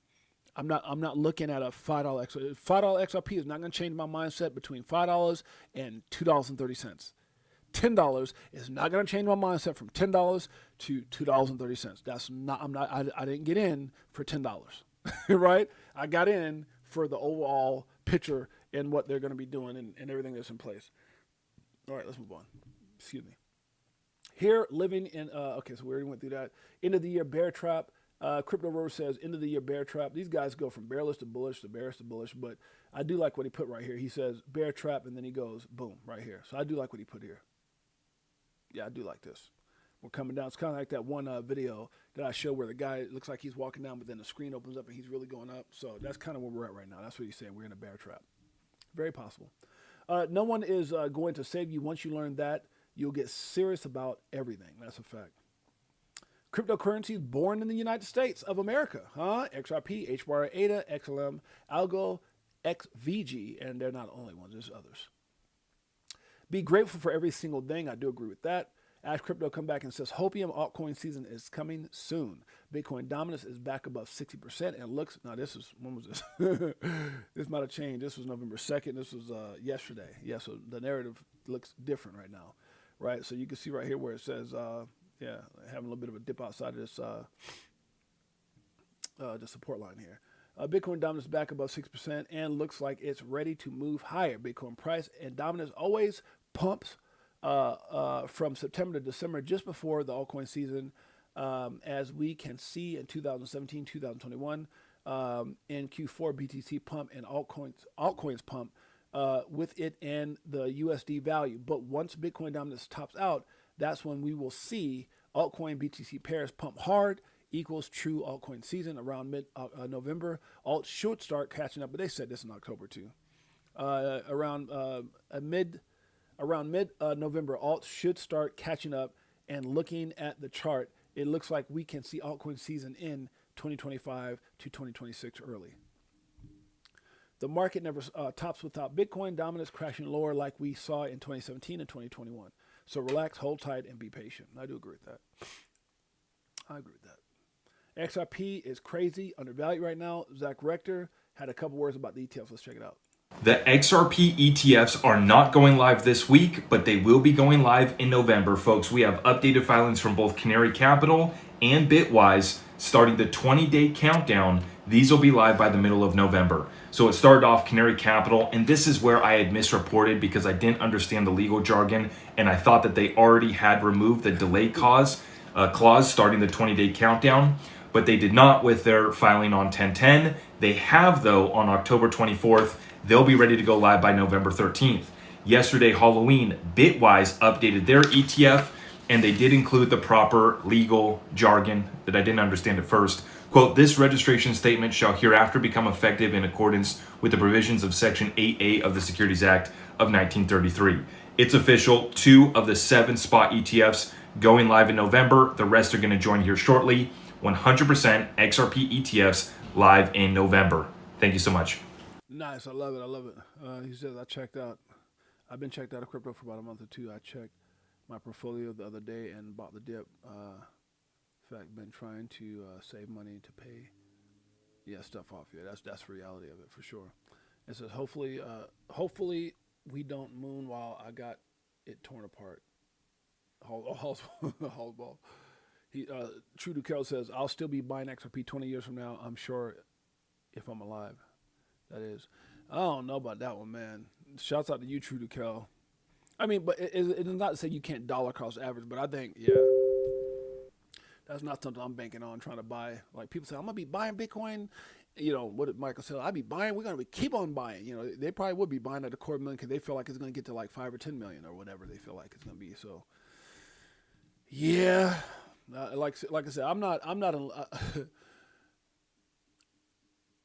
[SPEAKER 1] I'm not looking at a $5 XRP. $5 XRP is not going to change my mindset between $5 and $2.30. $10 is not going to change my mindset from $10 to $2.30. That's not. I didn't get in for $10, right? I got in for the overall picture and what they're going to be doing and everything that's in place. All right, let's move on. Excuse me. Here, living in, okay, so we already went through that. End of the year bear trap. Crypto Road says, end of the year bear trap. These guys go from bearish to bullish to bearish to bullish, but I do like what he put right here. He says bear trap, and then he goes, boom, right here. So I do like what he put here. Yeah, I do like this. We're coming down. It's kind of like that one video that I showed where the guy looks like he's walking down, but then the screen opens up and he's really going up. So that's kind of where we're at right now. That's what he's saying. We're in a bear trap. Very possible. No one is going to save you. Once you learn that, you'll get serious about everything. That's a fact. Cryptocurrencies born in the United States of America, huh? XRP, HBAR, ADA, XLM, Algo, XVG, and they're not the only ones. There's others. Be grateful for every single thing. I do agree with that. Ash Crypto come back and says, Hopium altcoin season is coming soon. Bitcoin dominance is back above 60%. And looks, now this is, when was this? This might have changed. This was November 2nd. This was yesterday. Yeah, so the narrative looks different right now, right? So you can see right here where it says, yeah, having a little bit of a dip outside of this the support line here. Bitcoin dominance back above 6% and looks like it's ready to move higher. Bitcoin price and dominance always pumps from September to December, just before the altcoin season, as we can see in 2017, 2021. in Q4, BTC pump and altcoins pump with it and the USD value. But once Bitcoin dominance tops out, that's when we will see altcoin BTC pairs pump hard equals true altcoin season around mid November. Alt should start catching up, but they said this in October too. Around mid November, alt should start catching up. And looking at the chart, it looks like we can see altcoin season in 2025 to 2026 early. The market never tops without Bitcoin dominance crashing lower like we saw in 2017 and 2021. So relax, hold tight, and be patient. I do agree with that. I agree with that. XRP is crazy, undervalued right now. Zach Rector had a couple words about the ETFs. Let's check it out.
[SPEAKER 4] The XRP ETFs are not going live this week, but they will be going live in November, folks. We have updated filings from both Canary Capital and Bitwise starting the 20-day countdown. These will be live by the middle of November. So it started off Canary Capital, and this is where I had misreported because I didn't understand the legal jargon, and I thought that they already had removed the delay clause starting the 20-day countdown, but they did not with their filing on 10/10. They have, though, on October 24th. They'll be ready to go live by November 13th. Yesterday, Halloween, Bitwise updated their ETF, and they did include the proper legal jargon that I didn't understand at first. Quote, this registration statement shall hereafter become effective in accordance with the provisions of Section 8A of the Securities Act of 1933. It's official. 2 of the 7 spot ETFs going live in November. The rest are going to join here shortly. 100% XRP ETFs live in November. Thank you so much.
[SPEAKER 1] Nice. I love it. I love it. He says, I've been checked out of crypto for about a month or two. I checked my portfolio the other day and bought the dip. In fact, been trying to save money to pay stuff off. Yeah, that's the reality of it for sure. It says, hopefully we don't moon while I got it torn apart. Hold ball. True to Carol says, I'll still be buying XRP 20 years from now, I'm sure, if I'm alive. That is. I don't know about that one, man. Shouts out to you, True to Cal. I mean, but it is not to say you can't dollar cost average, but I think, that's not something I'm banking on trying to buy. Like people say, I'm going to be buying Bitcoin. You know, what did Michael say? I'll be buying. We're going to keep on buying. You know, they probably would be buying at $250,000 because they feel like it's going to get to like 5 or 10 million or whatever they feel like it's going to be. So, yeah. Like I said, I'm not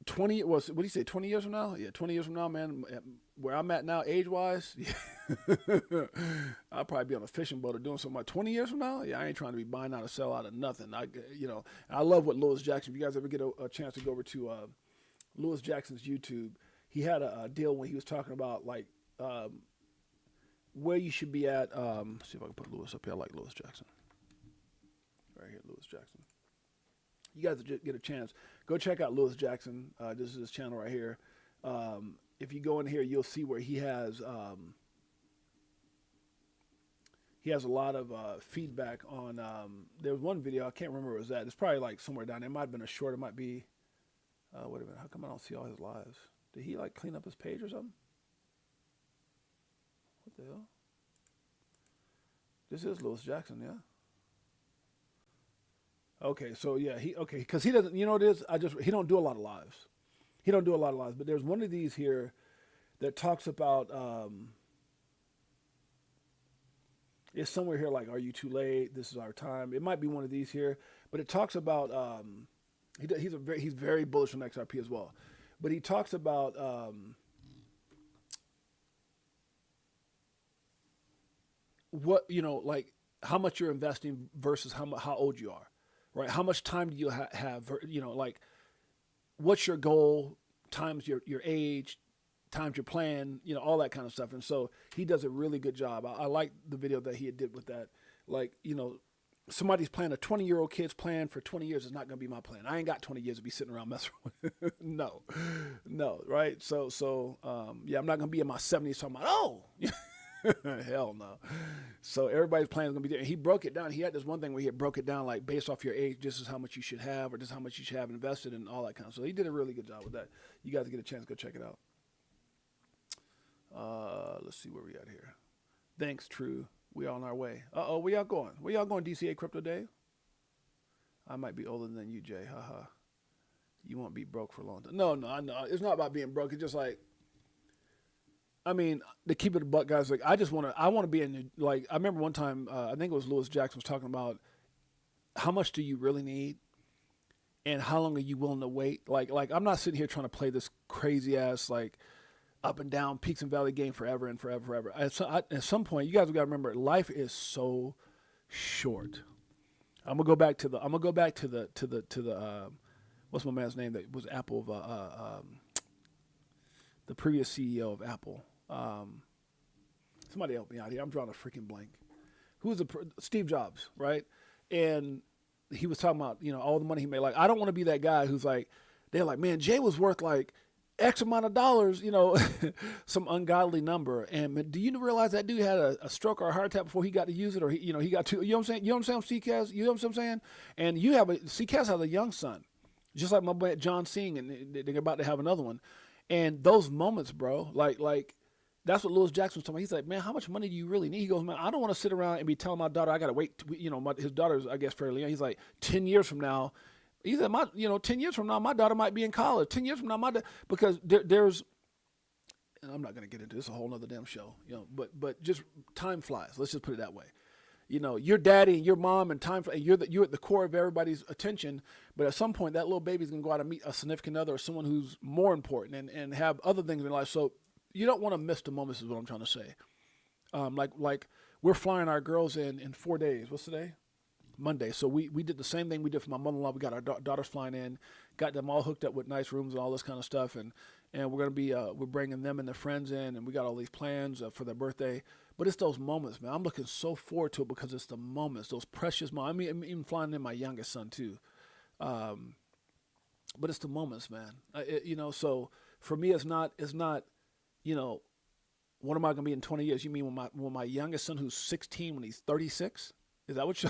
[SPEAKER 1] 20, what do you say, 20 years from now? Yeah, 20 years from now, man, where I'm at now, age-wise, I'll probably be on a fishing boat or doing something like 20 years from now. Yeah, I ain't trying to be buying out or sell out of nothing. I love what Lewis Jackson, if you guys ever get a chance to go over to Lewis Jackson's YouTube, he had a deal when he was talking about, like, where you should be at. Let's see if I can put Lewis up here. I like Lewis Jackson. Right here, Lewis Jackson. You guys get a chance, go check out Lewis Jackson. This is his channel right here. If you go in here, you'll see where he has a lot of feedback on. There was one video, I can't remember where it was at. It's probably like somewhere down there. It might have been a short. It might be. Wait a minute. How come I don't see all his lives? Did he like clean up his page or something? What the hell? This is Lewis Jackson, yeah. Okay, so yeah, because he doesn't, you know what it is? He don't do a lot of lives. But there's one of these here that talks about, it's somewhere here like, are you too late? This is our time. It might be one of these here, but it talks about, he's very bullish on XRP as well. But he talks about, what, like how much you're investing versus how old you are. Right? How much time do you have? Like, what's your goal? Times your age, times your plan. All that kind of stuff. And so he does a really good job. I like the video that he did with that. Like, somebody's plan, a 20-year-old kid's plan for 20 years is not going to be my plan. I ain't got 20 years to be sitting around messing with. No, right? So, I'm not going to be in my 70s talking about, hell no. So everybody's plan is going to be there. And he broke it down. He had this one thing where he had broke it down, like based off your age, this is how much you should have, or this is how much you should have invested, and all that kind of stuff. So he did a really good job with that. You guys get a chance, go check it out. Let's see where we at here. Thanks, True. We on our way. Where y'all going? Where y'all going, DCA Crypto Dave? I might be older than you, Jay. Haha. You won't be broke for a long time. No, it's not about being broke. It's just like, I mean, to keep it a buck, guys. Like, I want to be in. Like, I remember one time, I think it was Lewis Jackson was talking about how much do you really need, and how long are you willing to wait. Like I'm not sitting here trying to play this crazy ass like up and down peaks and valley game forever and forever. At some point, you guys got to remember, life is so short. I'm gonna go back to the what's my man's name that was Apple, the previous CEO of Apple. Somebody help me out here. I'm drawing a freaking blank. Who was Steve Jobs, right? And he was talking about, all the money he made. Like, I don't want to be that guy who's like, they're like, man, Jay was worth like X amount of dollars, some ungodly number. And do you realize that dude had a stroke or a heart attack before he got to use it, or he got to, you know what I'm saying? You know what I'm saying, CCAS? You know what I'm saying? And CCAS has a young son, just like my boy John Singh, and they're about to have another one. And those moments, bro, like that's what Lewis Jackson was talking about. He's like, man, how much money do you really need? He goes, man, I don't want to sit around and be telling my daughter I got to wait. His daughter's, I guess, fairly young. He's like, 10 years from now, he said, 10 years from now, my daughter might be in college. 10 years from now, because there's, and I'm not going to get into this, a whole nother damn show, but just time flies. Let's just put it that way. Your daddy and your mom and time, you're at the core of everybody's attention. But at some point, that little baby's going to go out and meet a significant other or someone who's more important and have other things in life. So you don't want to miss the moments is what I'm trying to say. Like we're flying our girls in 4 days. What's today? Monday. So we did the same thing we did for my mother-in-law. We got our daughters flying in, got them all hooked up with nice rooms and all this kind of stuff. And we're going to be, we're bringing them and their friends in, and we got all these plans for their birthday. But it's those moments, man. I'm looking so forward to it because it's the moments, those precious moments. I mean, I'm even flying in my youngest son too. But it's the moments, man. So for me, it's not, what am I going to be in 20 years? You mean when my youngest son, who's 16, when he's 36? Is that what you?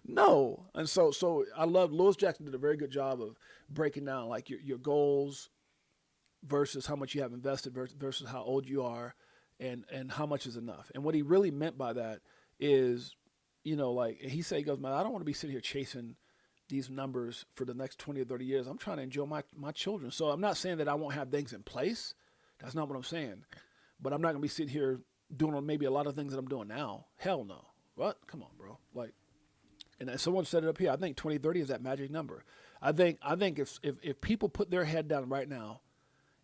[SPEAKER 1] No. And so I love Lewis Jackson did a very good job of breaking down like your goals versus how much you have invested versus how old you are and how much is enough. And what he really meant by that is, like he goes, man, I don't want to be sitting here chasing these numbers for the next 20 or 30 years. I'm trying to enjoy my children. So I'm not saying that I won't have things in place. That's not what I'm saying. But I'm not going to be sitting here doing maybe a lot of things that I'm doing now. Hell no. What? Come on, bro. Like, and someone said it up here. I think 2030 is that magic number. I think if people put their head down right now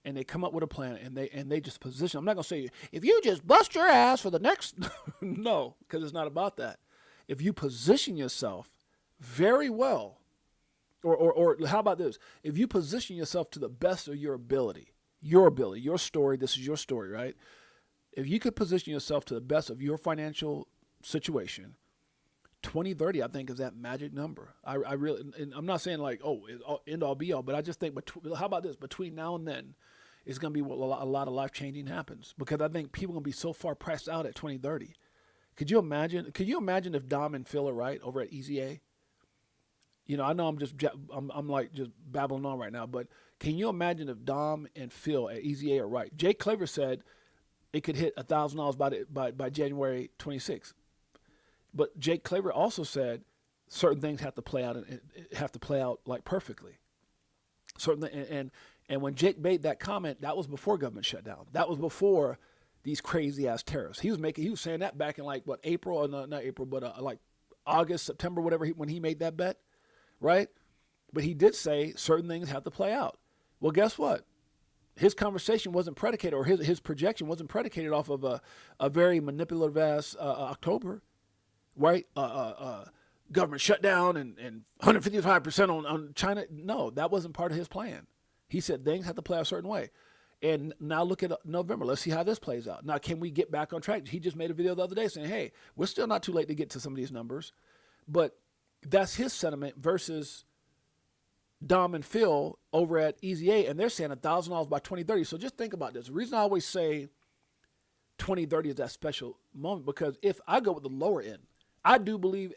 [SPEAKER 1] and they come up with a plan and they just position, I'm not going to say, if you just bust your ass for the next, no, because it's not about that. If you position yourself very well, or how about this? If you position yourself to the best of your ability, your story, this is your story, right? If you could position yourself to the best of your financial situation, 2030, I think, is that magic number. I really, and I'm not saying like, it's end all be all, but I just think, how about this? Between now and then, it's going to be what a lot of life changing happens, because I think people are going to be so far pressed out at 2030. Could you imagine if Dom and Phil are right over at Easy A? I know I'm like just babbling on right now, but can you imagine if Dom and Phil at Easy A are right? Jake Claver said it could hit $1,000 by January 26th. But Jake Claver also said certain things have to play out like perfectly. And when Jake made that comment, that was before government shutdown. That was before these crazy ass tariffs. He was saying that back in like April, or not April, but like August, September, whatever, when he made that bet, right? But he did say certain things have to play out. Well, guess what? His conversation wasn't predicated, or his projection wasn't predicated off of a very manipulative ass October, right? Government shutdown and 155% on China. No, that wasn't part of his plan. He said things have to play a certain way. And now look at November. Let's see how this plays out. Now, can we get back on track? He just made a video the other day saying, hey, we're still not too late to get to some of these numbers. But that's his sentiment versus Dom and Phil over at Easy A, and they're saying $1,000 by 2030. So just think about this. The reason I always say 2030 is that special moment, because if I go with the lower end, I do believe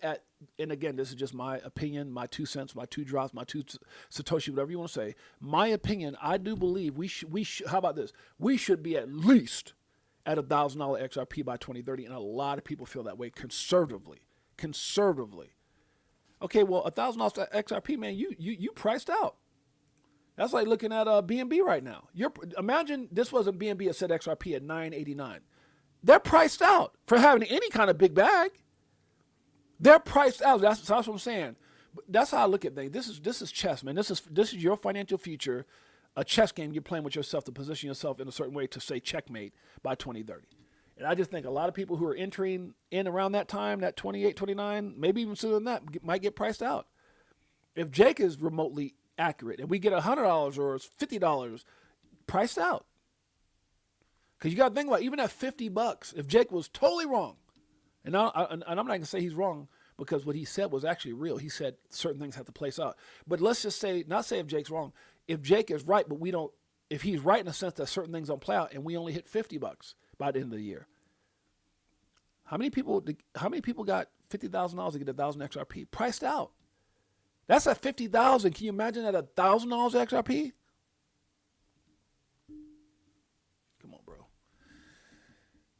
[SPEAKER 1] and again, this is just my opinion, my 2 cents, my 2 drops, my 2 Satoshi, whatever you want to say. My opinion, I do believe we should, how about this? We should be at least at $1,000 XRP by 2030, and a lot of people feel that way conservatively. Okay, well, $1,000 XRP, man, you priced out. That's like looking at BNB right now. Imagine this wasn't BNB, it said XRP at 989. They're priced out for having any kind of big bag. They're priced out. That's what I'm saying. But that's how I look at things. This is chess, man. This is your financial future, a chess game you're playing with yourself to position yourself in a certain way to say checkmate by 2030. And I just think a lot of people who are entering in around that time, that 28, 29, maybe even sooner than that, might get priced out. If Jake is remotely accurate and we get $100 or $50 priced out, because you got to think about it, even at $50, if Jake was totally wrong, and I'm not going to say he's wrong because what he said was actually real. He said certain things have to place out. But let's just say, not say if Jake's wrong, if Jake is right, but if he's right in the sense that certain things don't play out and we only hit $50 by the end of the year, how many people got $50,000 to get 1,000 XRP priced out? That's at $50,000. Can you imagine at $1,000 XRP? Come on, bro.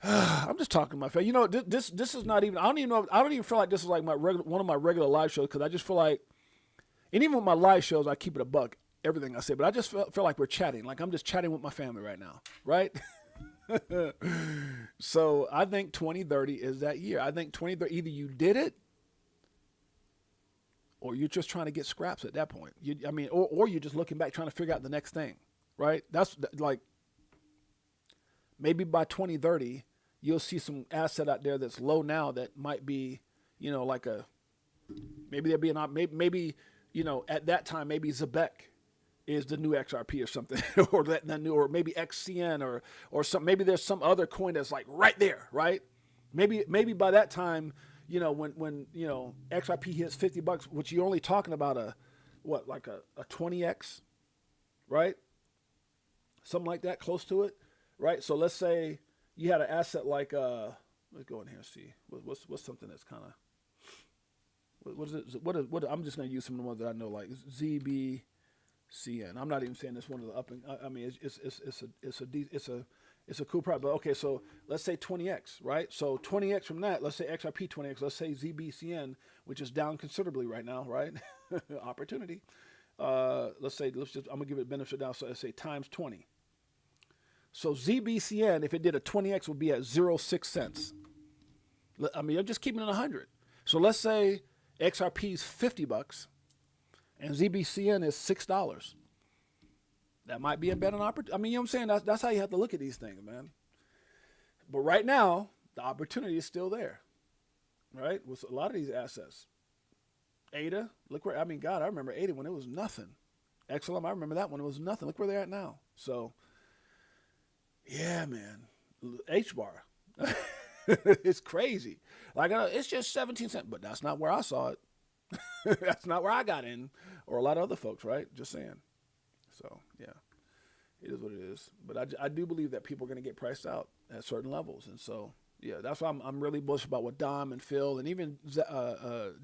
[SPEAKER 1] I'm just talking to my face. You know, this is not even. I don't even feel like this is like one of my regular live shows because I just feel like, and even with my live shows, I keep it a buck. Everything I say, but I just feel like we're chatting. Like I'm just chatting with my family right now, right? So I think 2030 is that year. I think 2030 either you did it or you're just trying to get scraps at that point. Or you're just looking back trying to figure out the next thing, right? That's like maybe by 2030 you'll see some asset out there that's low now that might be, like maybe there'll be maybe at that time maybe Zebek is the new XRP or something, or or maybe XCN or some. Maybe there's some other coin that's like right there, right? Maybe by that time, when XRP hits $50, which you're only talking about a 20x, right? Something like that, close to it, right? So let's say you had an asset like let's go in here and see what's something that's kind of what is it? What I'm just going to use some of the ones that I know, like ZBCN. I'm not even saying it's one of the up and I mean it's a cool product. But okay, so let's say 20x, right? So 20x from that, let's say XRP 20x, let's say ZBCN, which is down considerably right now, right? Opportunity. I'm gonna give it benefit down. So let's say times 20. So ZBCN, if it did a 20x, would be at 0.06 cents. I mean, I'm just keeping it 100. So let's say XRP is $50 and ZBCN is $6. That might be a better opportunity. I mean, you know what I'm saying? That's how you have to look at these things, man. But right now, the opportunity is still there, right? With a lot of these assets. ADA, look where, I mean, God, I remember ADA when it was nothing. XLM, I remember that when it was nothing. Look where they're at now. So, yeah, man. H-bar. It's crazy. Like, it's just 17 cents, but that's not where I saw it. That's not where I got in, or a lot of other folks, right? Just saying. So, yeah, it is what it is. But I do believe that people are going to get priced out at certain levels. And so, yeah, that's why I'm really bullish about what Dom and Phil and even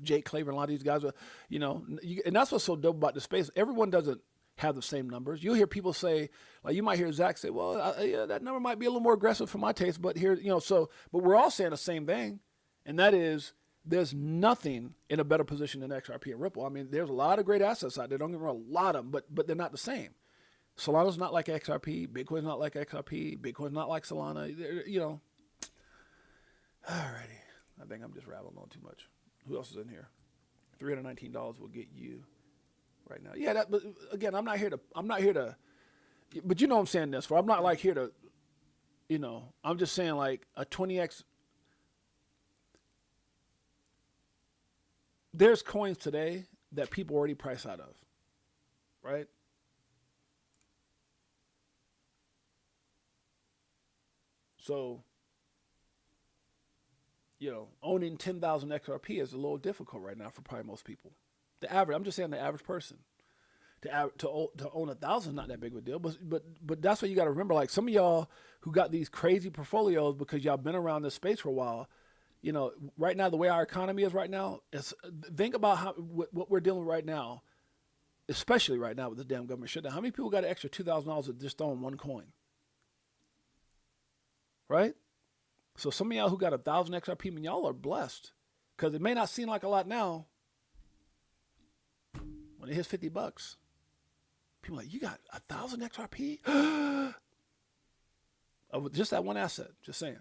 [SPEAKER 1] Jake Claver and a lot of these guys are, and that's what's so dope about the space. Everyone doesn't have the same numbers. You'll hear people say, like you might hear Zach say, well, yeah, that number might be a little more aggressive for my taste, but here, but we're all saying the same thing. And that is, there's nothing in a better position than XRP and Ripple. I mean, there's a lot of great assets out there. Don't get me wrong, a lot of them, but they're not the same. Solana's not like XRP. Bitcoin's not like XRP. Bitcoin's not like Solana. Alrighty. I think I'm just rattling on too much. Who else is in here? $319 will get you right now. Yeah, but again, I'm not here to, but you know what I'm saying this for. I'm not like here to, I'm just saying like a 20x. There's coins today that people already price out of, right? So, owning 10,000 XRP is a little difficult right now for probably most people. I'm just saying the average person. To own 1,000 is not that big of a deal, but that's what you got to remember. Like some of y'all who got these crazy portfolios because y'all been around this space for a while. Right now, the way our economy is right now, think about what we're dealing with right now, especially right now with the damn government shutdown. How many people got an extra $2,000 to just own one coin? Right? So some of y'all who got 1,000 XRP, I mean, y'all are blessed because it may not seem like a lot now. When it hits $50, People are like, you got 1,000 XRP? Of just that one asset. Just saying.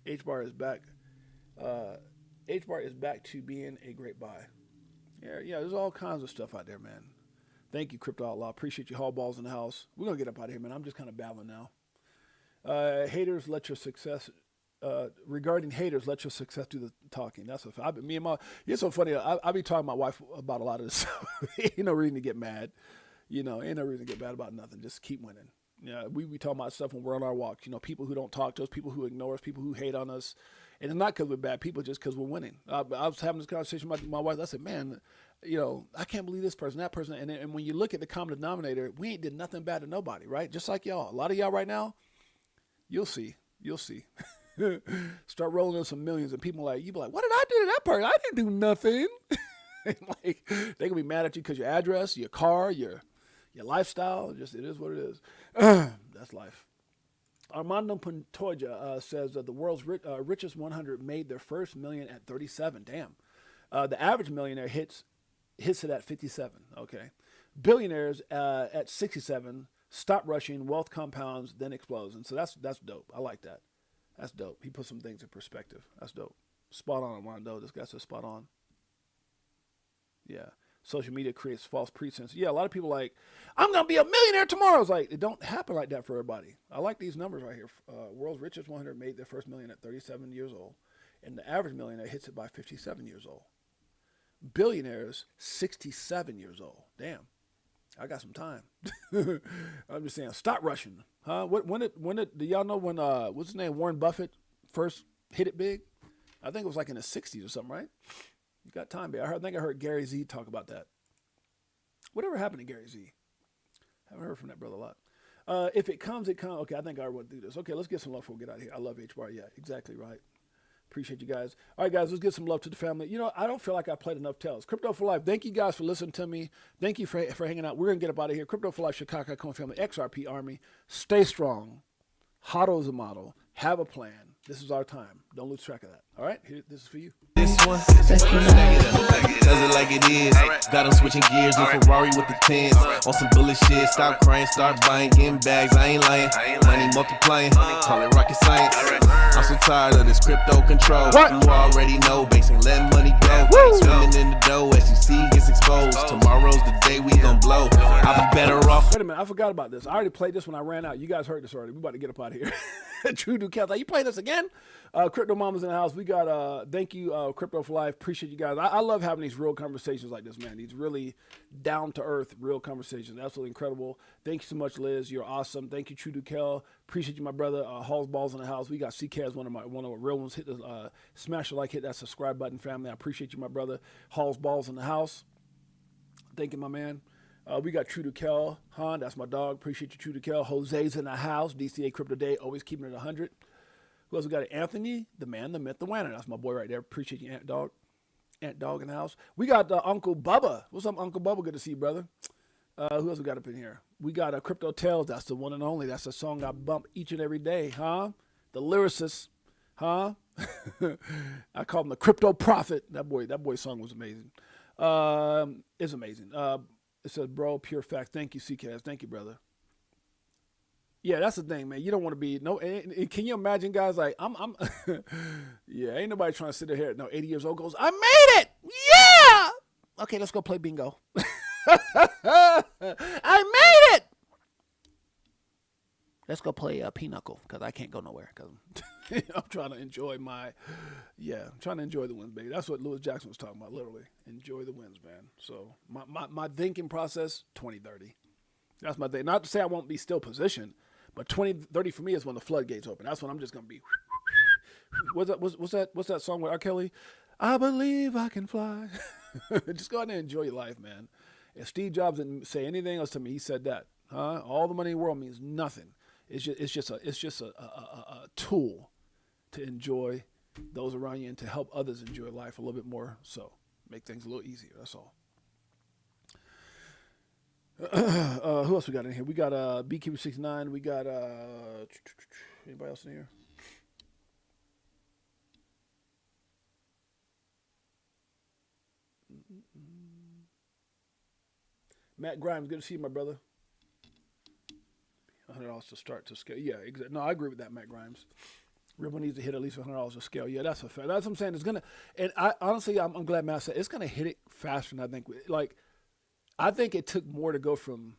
[SPEAKER 1] H-bar is back. H-bar is back to being a great buy. Yeah, there's all kinds of stuff out there, man. Thank you, Crypto Outlaw. Appreciate you, haul balls in the house. We're going to get up out of here, man. I'm just kind of babbling now. Haters, let your success... regarding haters, let your success do the talking. That's what me and my... It's so funny. I be talking to my wife about a lot of this stuff. Ain't no reason to get mad. Ain't no reason to get mad about nothing. Just keep winning. Yeah, we talking about stuff when we're on our walks. People who don't talk to us, people who ignore us, people who hate on us. And it's not because we're bad people, just because we're winning. I was having this conversation with my wife. I said, man, I can't believe this person, that person. And when you look at the common denominator, we ain't did nothing bad to nobody, right? Just like y'all. A lot of y'all right now, you'll see. Start rolling in some millions, and people you be like, what did I do to that person? I didn't do nothing. They can be mad at you because your address, your car, your lifestyle. Just it is what it is. That's life. Armando Pantoja says that the world's richest 100 made their first million at 37. Damn. The average millionaire hits it at 57. Okay. Billionaires at 67. Stop rushing. Wealth compounds, then explodes. And so that's dope. I like that. That's dope. He put some things in perspective. That's dope. Spot on, Armando. This guy says spot on. Yeah. Social media creates false pretense. Yeah, a lot of people I'm going to be a millionaire tomorrow. It's like, it don't happen like that for everybody. I like these numbers right here. World's richest 100 made their first million at 37 years old. And the average millionaire hits it by 57 years old. Billionaires, 67 years old. Damn. I got some time. I'm just saying, stop rushing. Huh? When do y'all know when, what's his name, Warren Buffett first hit it big? I think it was in the 60s or something, right? You got time, babe. I think I heard Gary Z talk about that. Whatever happened to Gary Z? Haven't heard from that brother a lot. If it comes, it comes. Okay, I think I already want to do this. Okay, let's get some love before we get out of here. I love H-Bar. Yeah, exactly right. Appreciate you guys. All right, guys, let's get some love to the family. I don't feel like I played enough tells. Crypto for Life, thank you guys for listening to me. Thank you for hanging out. We're going to get up out of here. Crypto for Life, Chicago Coin Family, XRP Army. Stay strong. HODL is a model. Have a plan. This is our time. Don't lose track of that. All right? Here, this is for you.
[SPEAKER 3] This one, does it like it is. Got them switching gears, no Ferrari with the tens. On some bullet shit, stop crying, start buying, getting bags. I ain't lying, money multiplying, call it rocket science. I'm so tired of this crypto control. You already know, banks ain't letting money go. Swimming in the dough, as you see, gets exposed. Tomorrow's the day we gon' blow. I'll be better off.
[SPEAKER 1] Wait a minute, I forgot about this. I already played this when I ran out. You guys heard this already. We about to get up out of here. True Duke, you play this again? Crypto Mamas in the house. We got, thank you, Crypto for Life. Appreciate you guys. I love having these real conversations like this, man. These really down-to-earth, real conversations. Absolutely incredible. Thank you so much, Liz. You're awesome. Thank you, True Dukel. Appreciate you, my brother. Halls Balls in the house. We got CK as one of the real ones. Hit the smash the like, hit that subscribe button, family. I appreciate you, my brother. Halls Balls in the house. Thank you, my man. We got True Dukel. Han, that's my dog. Appreciate you, True Dukel. Jose's in the house. DCA Crypto Day. Always keeping it 100. Who else we got? Anthony, the man, the myth, the winner. That's my boy right there. Appreciate you, Ant Dog. Ant Dog in the house. We got Uncle Bubba. What's up, Uncle Bubba? Good to see you, brother. Who else we got up in here? We got Crypto Tales. That's the one and only. That's the song I bump each and every day, huh? The lyricist, huh? I call him the Crypto Prophet. That boy's song was amazing. It's amazing. It says, bro, pure fact. Thank you, CKS. Thank you, brother. Yeah, that's the thing, man. You don't want to be can you imagine, guys? I'm yeah, ain't nobody trying to sit there here at 80 years old goes, I made it! Yeah! Okay, let's go play bingo. I made it! Let's go play Pinochle, because I can't go nowhere. Because I'm trying to enjoy I'm trying to enjoy the wins, baby. That's what Lewis Jackson was talking about, literally. Enjoy the wins, man. So my thinking process, 2030. That's my thing. Not to say I won't be still positioned, but 2030 for me is when the floodgates open. That's when I'm just going to be. What's that song with R. Kelly? I believe I can fly. Just go out there and enjoy your life, man. If Steve Jobs didn't say anything else to me, he said that. Huh? All the money in the world means nothing. It's just a tool to enjoy those around you and to help others enjoy life a little bit more. So make things a little easier. That's all. Who else we got in here? We got BQ69. We got anybody else in here? Matt Grimes, good to see you, my brother. $100 to start to scale. Yeah, exactly. No, I agree with that, Matt Grimes. Ripple needs to hit at least $100 to scale. Yeah, that's a fact. That's what I'm saying. It's gonna, and I honestly, I'm glad Matt said it's gonna hit it faster than I think. Like, I think it took more to go from,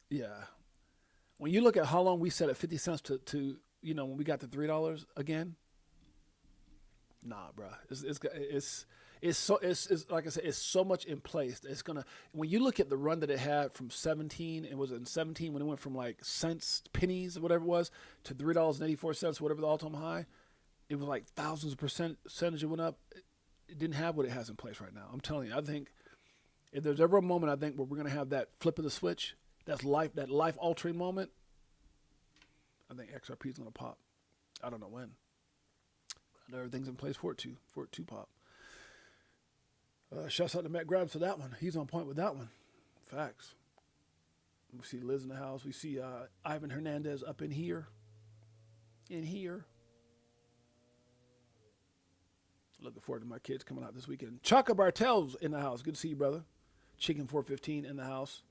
[SPEAKER 1] yeah. When you look at how long we set at 50 cents to when we got to $3 again. Nah, bro. It's like I said, it's so much in place. It's gonna, when you look at the run that it had from 17, it was in 17 when it went from like cents, pennies, whatever it was, to $3.84, whatever the all-time high. It was like thousands of percentage it went up. It didn't have what it has in place right now. I'm telling you, I think if there's ever a moment, I think where we're gonna have that flip of the switch, that life altering moment, I think XRP is gonna pop. I don't know when. I know everything's in place for it to pop. Shouts out to Matt Grimes for that one. He's on point with that one. Facts. We see Liz in the house. We see Ivan Hernandez up in here. Looking forward to my kids coming out this weekend. Chaka Bartel's in the house. Good to see you, brother. Chicken 415 in the house.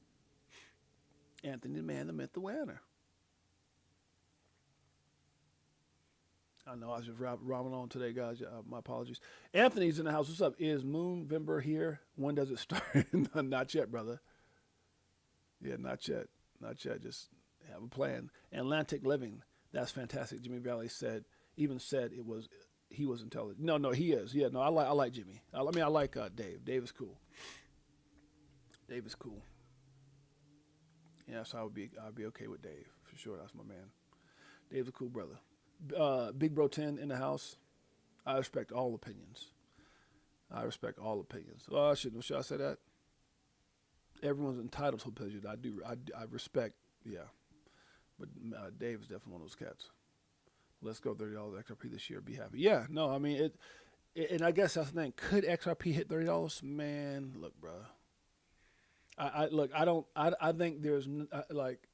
[SPEAKER 1] Anthony the Man, the myth, the winner. I know I was just ramming on today, guys. My apologies. Anthony's in the house. What's up? Is Moonvember here? When does it start? Not yet, brother. Yeah, not yet. Not yet. Just have a plan. Atlantic Living. That's fantastic. Jimmy Valley said he was intelligent. No, he is. Yeah, no, I like Jimmy. I like Dave. Dave is cool. Yeah, so I'd be okay with Dave for sure. That's my man. Dave's a cool brother. Big Bro 10 in the house. I respect all opinions. Should I say that? Everyone's entitled to opinion. I respect, yeah. But Dave is definitely one of those cats. Let's go $30 XRP this year. Be happy. Yeah, no, I mean, and I guess that's the thing. Could XRP hit $30? Man, look, bro. I think there's like,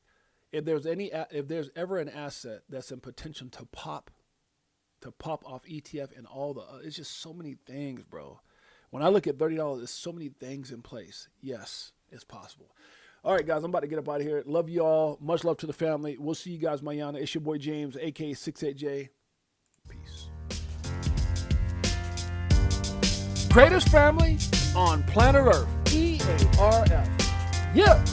[SPEAKER 1] if there's ever an asset that's in potential to pop off ETF and all the, it's just so many things, bro. When I look at $30, there's so many things in place. Yes, it's possible. All right, guys, I'm about to get up out of here. Love you all. Much love to the family. We'll see you guys mañana. It's your boy James, aka 68J. Peace. Greatest family on planet Earth. EARF. Yeah.